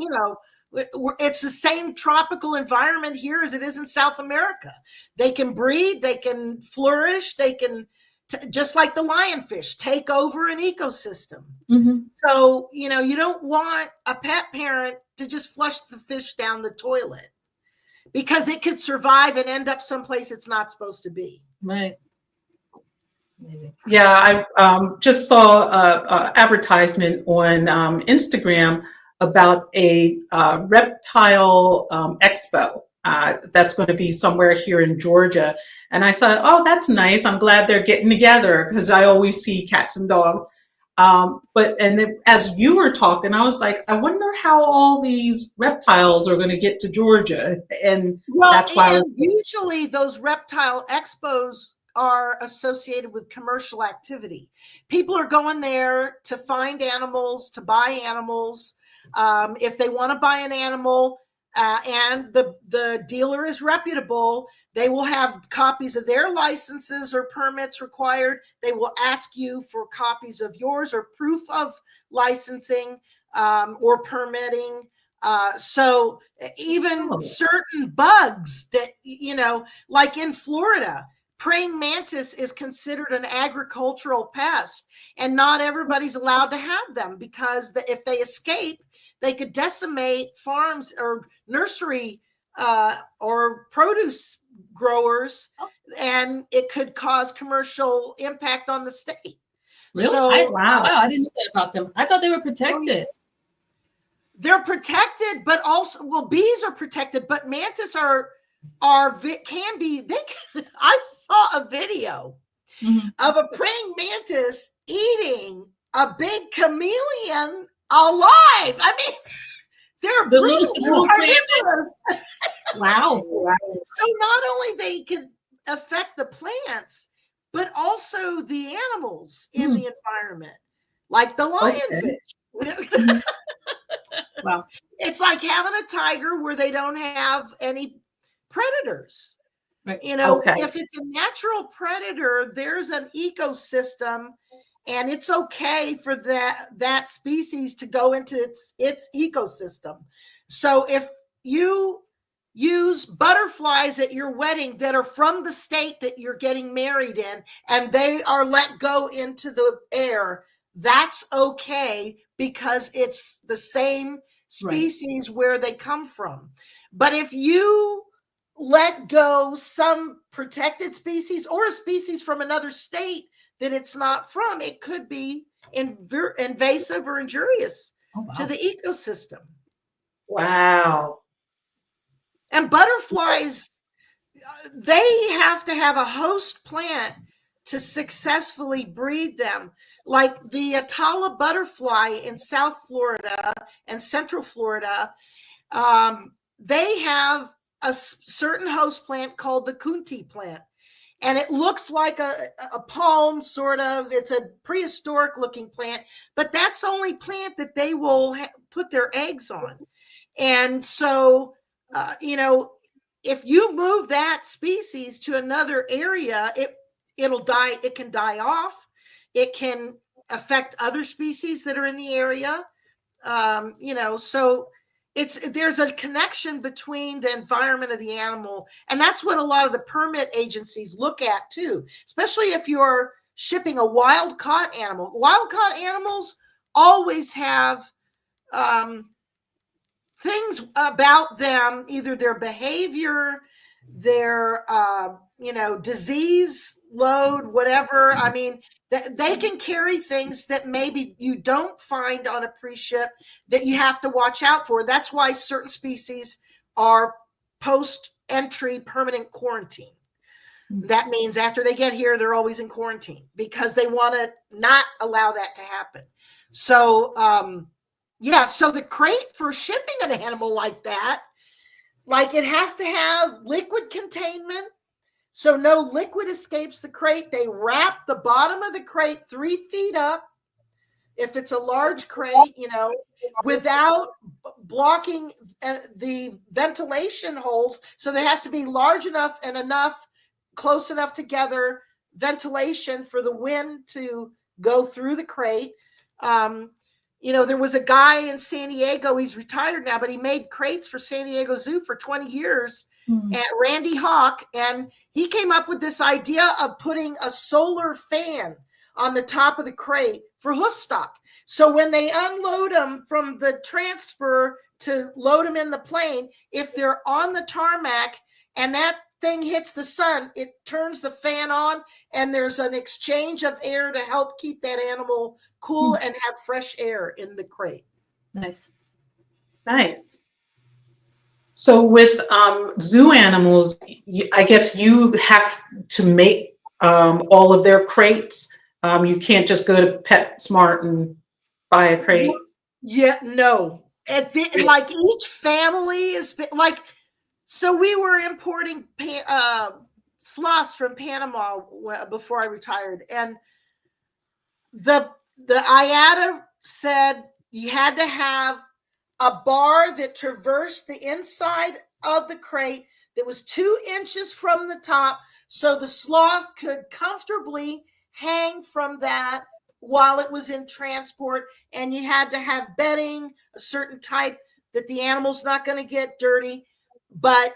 it's the same tropical environment here as it is in South America. They can breed, they can flourish, they can, just like the lionfish, take over an ecosystem. So, you don't want a pet parent to just flush the fish down the toilet, because it could survive and end up someplace it's not supposed to be. Right. Yeah, I just saw a advertisement on Instagram about a reptile expo that's going to be somewhere here in Georgia. And I thought, oh, that's nice. I'm glad they're getting together, because I always see cats and dogs. As you were talking, I was like, I wonder how all these reptiles are going to get to Georgia. And that's why usually those reptile expos are associated with commercial activity. People are going there to find animals, to buy animals. If they want to buy an animal, and the dealer is reputable, they will have copies of their licenses or permits required. They will ask you for copies of yours or proof of licensing or permitting. So even certain bugs that, like in Florida, praying mantis is considered an agricultural pest, and not everybody's allowed to have them, because if they escape, they could decimate farms or nursery or produce growers, and it could cause commercial impact on the state. Really? So, wow, I didn't know that about them. I thought they were protected. They're protected, but also, bees are protected, but mantis can be. I saw a video of a praying mantis eating a big chameleon alive. I mean, they're brutal, carnivorous. Wow. So not only they can affect the plants, but also the animals in the environment, like the lionfish. Wow. It's like having a tiger where they don't have any predators. Right. If it's a natural predator, there's an ecosystem, and it's okay for that species to go into its ecosystem. So if you use butterflies at your wedding that are from the state that you're getting married in, and they are let go into the air, that's okay, because it's the same species where they come from. But if you let go some protected species or a species from another state that it's not from, it could be invasive or injurious to the ecosystem. Wow. And butterflies, they have to have a host plant to successfully breed them. Like the Atala butterfly in South Florida and Central Florida, they have a certain host plant called the Kunti plant. And it looks like a palm, sort of. It's a prehistoric looking plant, but that's the only plant that they will put their eggs on. And so, if you move that species to another area, it'll die. It can die off. It can affect other species that are in the area. So there's a connection between the environment of the animal, and that's what a lot of the permit agencies look at too, especially if you're shipping a wild caught animal. Wild caught animals always have things about them, either their behavior, their disease load, whatever. I mean, they can carry things that maybe you don't find on a pre-ship that you have to watch out for. That's why certain species are post-entry permanent quarantine. That means after they get here, they're always in quarantine because they want to not allow that to happen. So, so the crate for shipping an animal like that, like it has to have liquid containment. So no liquid escapes the crate. They wrap the bottom of the crate 3 feet up. If it's a large crate, without blocking the ventilation holes. So there has to be large enough and close enough together ventilation for the wind to go through the crate. There was a guy in San Diego, he's retired now, but he made crates for San Diego Zoo for 20 years, at Randy Hawk. And he came up with this idea of putting a solar fan on the top of the crate for hoof stock. So when they unload them from the transfer to load them in the plane, if they're on the tarmac and that thing hits the sun, it turns the fan on and there's an exchange of air to help keep that animal cool and have fresh air in the crate. Nice. So with zoo animals, I guess you have to make all of their crates. You can't just go to PetSmart and buy a crate. Yeah, no. Like each family is like, so we were importing sloths from Panama before I retired, and the IATA said you had to have a bar that traversed the inside of the crate that was 2 inches from the top, so the sloth could comfortably hang from that while it was in transport. And you had to have bedding, a certain type that the animal's not going to get dirty, but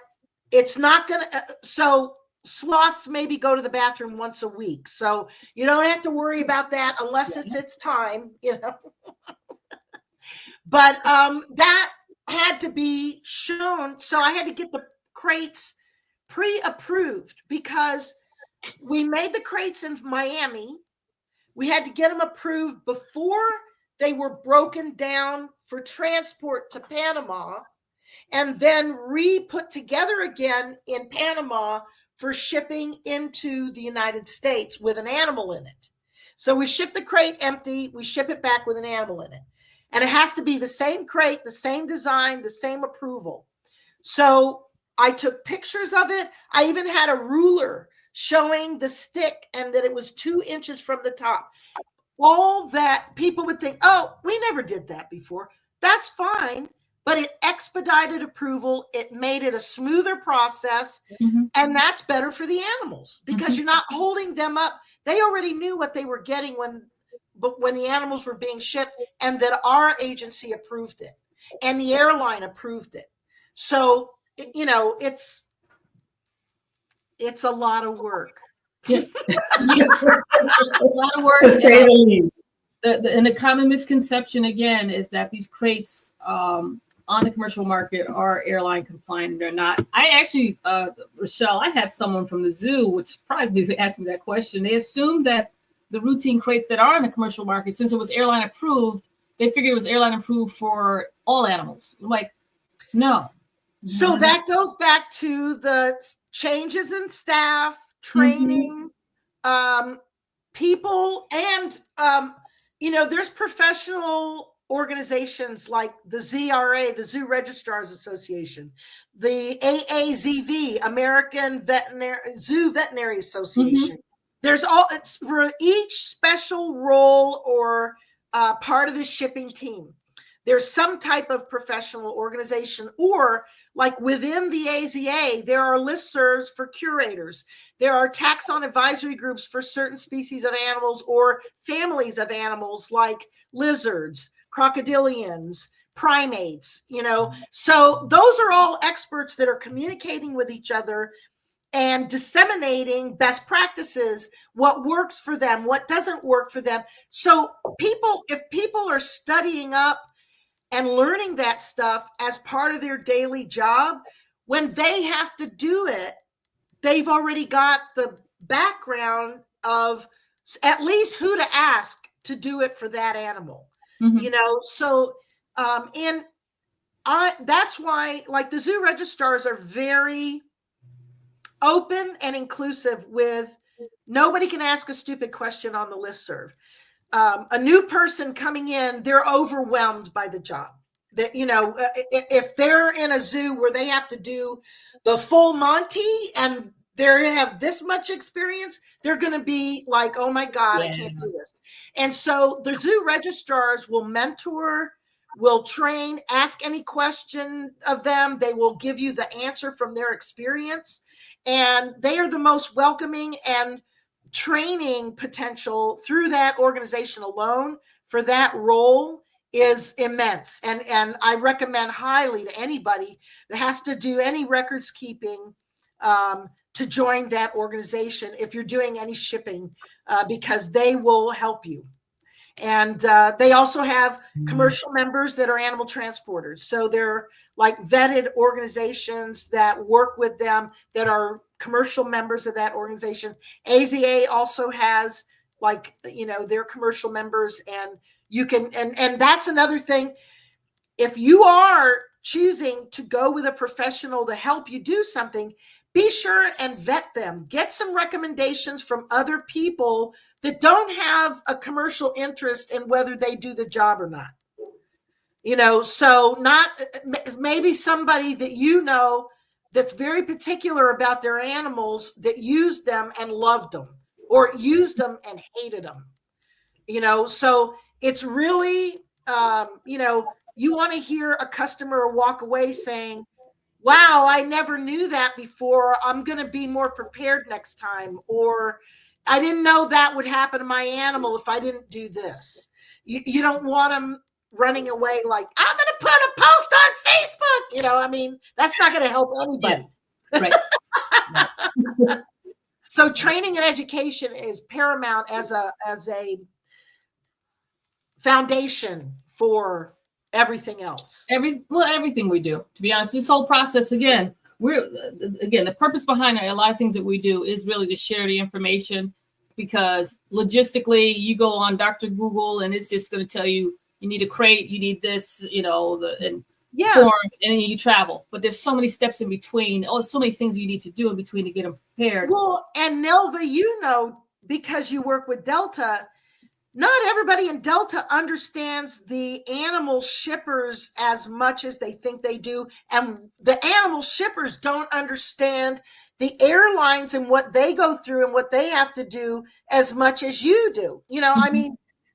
it's not going to. So sloths maybe go to the bathroom once a week. So you don't have to worry about that unless it's its time, But that had to be shown. So I had to get the crates pre-approved because we made the crates in Miami. We had to get them approved before they were broken down for transport to Panama, and then re-put together again in Panama for shipping into the United States with an animal in it. So we ship the crate empty, we ship it back with an animal in it. And it has to be the same crate, the same design, the same approval. So I took pictures of it. I even had a ruler showing the stick and that it was 2 inches from the top. All that, people would think, oh, we never did that before. That's fine. But it expedited approval. It made it a smoother process. And that's better for the animals because you're not holding them up. They already knew what they were getting when the animals were being shipped, and that our agency approved it and the airline approved it. So, it's a lot of work. Yeah. A lot of work. To say the least. And the common misconception again is that these crates on the commercial market are airline compliant. They're not. I actually, Rachel, I had someone from the zoo, which surprised me, to ask me that question. They assumed that the routine crates that are in the commercial market, since it was airline approved, they figured it was airline approved for all animals. Like, No. So that goes back to the changes in staff, training, people, and there's professional organizations like the ZRA, the Zoo Registrars Association, the AAZV, American Zoo Veterinary Association. There's it's for each special role or part of the shipping team. There's some type of professional organization, or like within the AZA, there are listservs for curators. There are taxon advisory groups for certain species of animals or families of animals like lizards, crocodilians, primates, So those are all experts that are communicating with each other and disseminating best practices, what works for them, what doesn't work for them. So if people are studying up and learning that stuff as part of their daily job, when they have to do it, they've already got the background of at least who to ask to do it for that animal. So that's why, like, the zoo registrars are very open and inclusive with nobody can ask a stupid question on the listserv. A new person coming in, they're overwhelmed by the job. That, if they're in a zoo where they have to do the full Monty and they have this much experience, they're going to be like, oh my God, I can't do this. And so the zoo registrars will mentor, will train, ask any question of them. They will give you the answer from their experience. And they are the most welcoming, and training potential through that organization alone for that role is immense. And I recommend highly to anybody that has to do any records keeping to join that organization if you're doing any shipping, because they will help you. And they also have commercial members that are animal transporters. So they're like vetted organizations that work with them that are commercial members of that organization. AZA also has, like, their commercial members, and you can, and that's another thing. If you are choosing to go with a professional to help you do something, be sure and vet them. Get some recommendations from other people that don't have a commercial interest in whether they do the job or not. So not maybe somebody that that's very particular about their animals, that used them and loved them, or used them and hated them. So it's really, you want to hear a customer walk away saying, wow, I never knew that before. I'm going to be more prepared next time. Or I didn't know that would happen to my animal if I didn't do this. You don't want them running away like, I'm going to put a post on Facebook. That's not going to help anybody. Yeah. Right. So training and education is paramount as a foundation for everything else. Everything we do, to be honest. This whole process, again, the purpose behind a lot of things that we do is really to share the information, because logistically you go on Dr. Google and it's just going to tell you need a crate, you need this, form, and you travel. But there's so many steps in between. So many things you need to do in between to get them prepared. Well, and Nelva, because you work with Delta, not everybody in Delta understands the animal shippers as much as they think they do. And the animal shippers don't understand the airlines and what they go through and what they have to do as much as you do.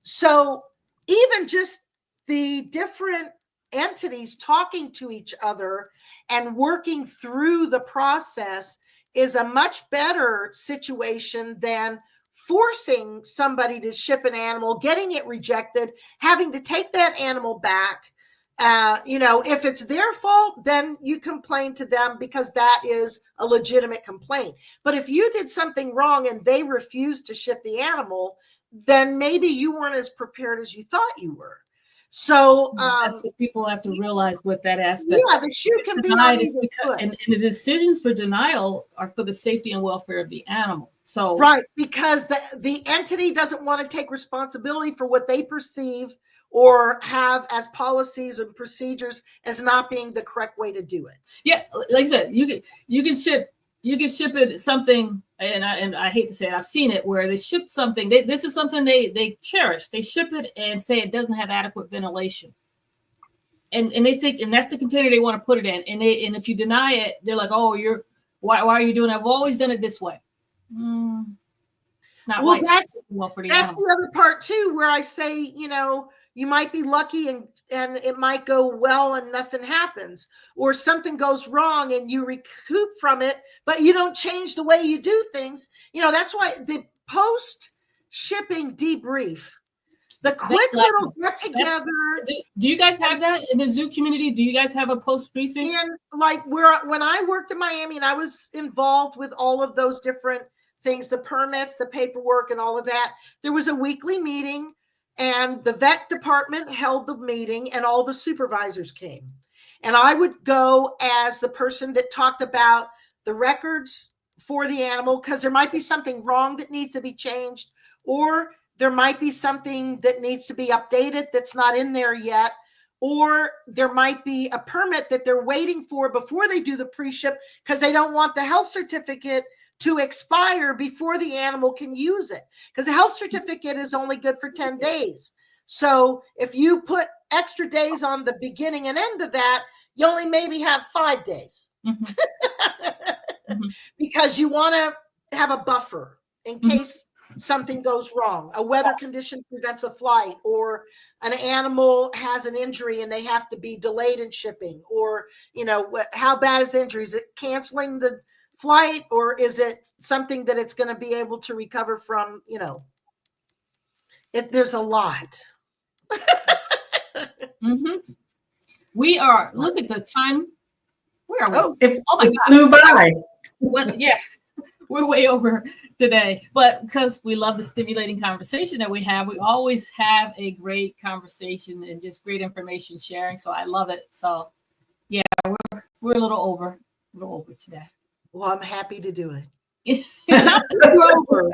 So even just the different entities talking to each other and working through the process is a much better situation than forcing somebody to ship an animal, getting it rejected, having to take that animal back. If it's their fault, then you complain to them, because that is a legitimate complaint. But if you did something wrong and they refused to ship the animal, then maybe you weren't as prepared as you thought you were. So that's what people have to realize with that aspect. Yeah, the shoe can be on either foot. And the decisions for denial are for the safety and welfare of the animal. So right, because the entity doesn't want to take responsibility for what they perceive or have as policies and procedures as not being the correct way to do it. Yeah, like I said, you can ship it something, and I hate to say it, I've seen it where they ship something. This is something they cherish. They ship it and say it doesn't have adequate ventilation, and they think, and that's the container they want to put it in. And if you deny it, they're like, oh, why are you doing it? I've always done it this way. It's not Well, right. that's for the the animal. other part too, where I say, you might be lucky and it might go well and nothing happens, or something goes wrong and you recoup from it, but you don't change the way you do things. That's why the post shipping debrief, the quick little get together. Do you guys have that in the zoo community? Do you guys have a post briefing? And when I worked in Miami and I was involved with all of those different things, the permits, the paperwork, and all of that, there was a weekly meeting, and the vet department held the meeting and all the supervisors came. And I would go as the person that talked about the records for the animal, because there might be something wrong that needs to be changed, or there might be something that needs to be updated that's not in there yet, or there might be a permit that they're waiting for before they do the pre-ship because they don't want the health certificate to expire before the animal can use it, because the health certificate is only good for 10 days. So if you put extra days on the beginning and end of that, you only maybe have 5 days. Because you want to have a buffer in case something goes wrong. A weather condition prevents a flight, or an animal has an injury and they have to be delayed in shipping, or, how bad is the injury? Is it canceling the flight, or is it something that it's going to be able to recover from? There's a lot. We are, look at the time. Where are we? Oh my God. Flew by. What? Yeah, we're way over today, but because we love the stimulating conversation that we have, we always have a great conversation and just great information sharing. So I love it. So yeah, we're a little over today. Well, I'm happy to do it. Not over,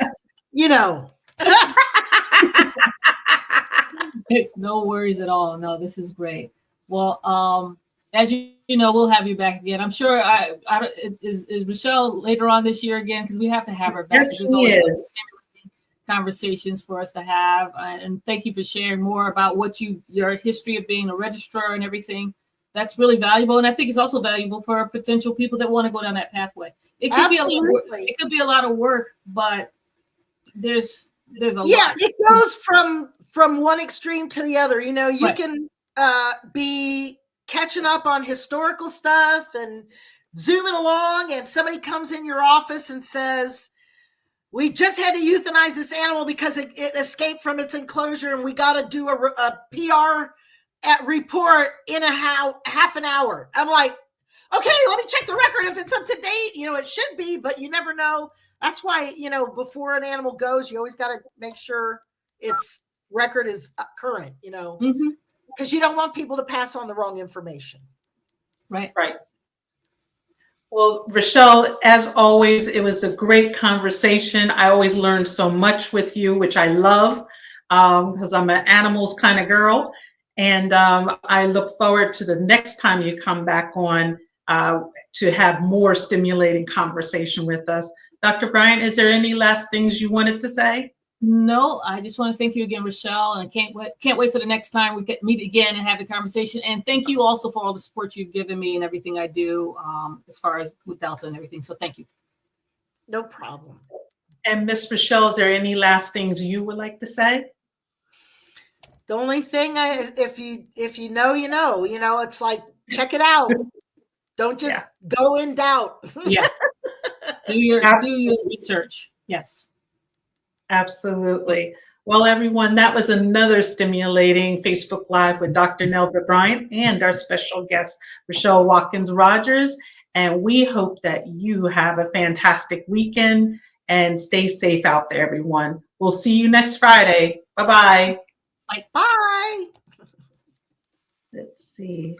It's no worries at all. No, this is great. Well, as you know, we'll have you back again. I'm sure. Is Rachel later on this year again? Because we have to have her back. Yes, she is. Conversations for us to have, and thank you for sharing more about your history of being a registrar and everything. That's really valuable, and I think it's also valuable for potential people that want to go down that pathway. It could be a lot of work. It could be a lot of work, but there's a lot. Yeah, it goes from one extreme to the other. You can be catching up on historical stuff and zooming along, and somebody comes in your office and says, we just had to euthanize this animal because it escaped from its enclosure, and we got to do a PR report in half an hour. I'm like, okay, let me check the record if it's up to date. It should be, but you never know. That's why, before an animal goes, you always got to make sure its record is current, because you don't want people to pass on the wrong information. Right. Well, Rachel, as always, it was a great conversation. I always learned so much with you, which I love, because I'm an animals kind of girl. And I look forward to the next time you come back on to have more stimulating conversation with us. Dr. Bryant, is there any last things you wanted to say? No, I just want to thank you again, Rachel, and can't wait for the next time we get meet again and have a conversation. And thank you also for all the support you've given me and everything I do as far as with Delta and everything. So thank you. No problem. And Miss Rachel, is there any last things you would like to say? The only thing if you know, it's like, check it out. Don't just go in doubt. Yeah. Do your research. Yes. Absolutely. Well, everyone, that was another stimulating Facebook Live with Dr. Nelva Bryant and our special guest, Rachel Watkins Rogers. And we hope that you have a fantastic weekend and stay safe out there, everyone. We'll see you next Friday. Bye-bye. Bye. Bye. Let's see.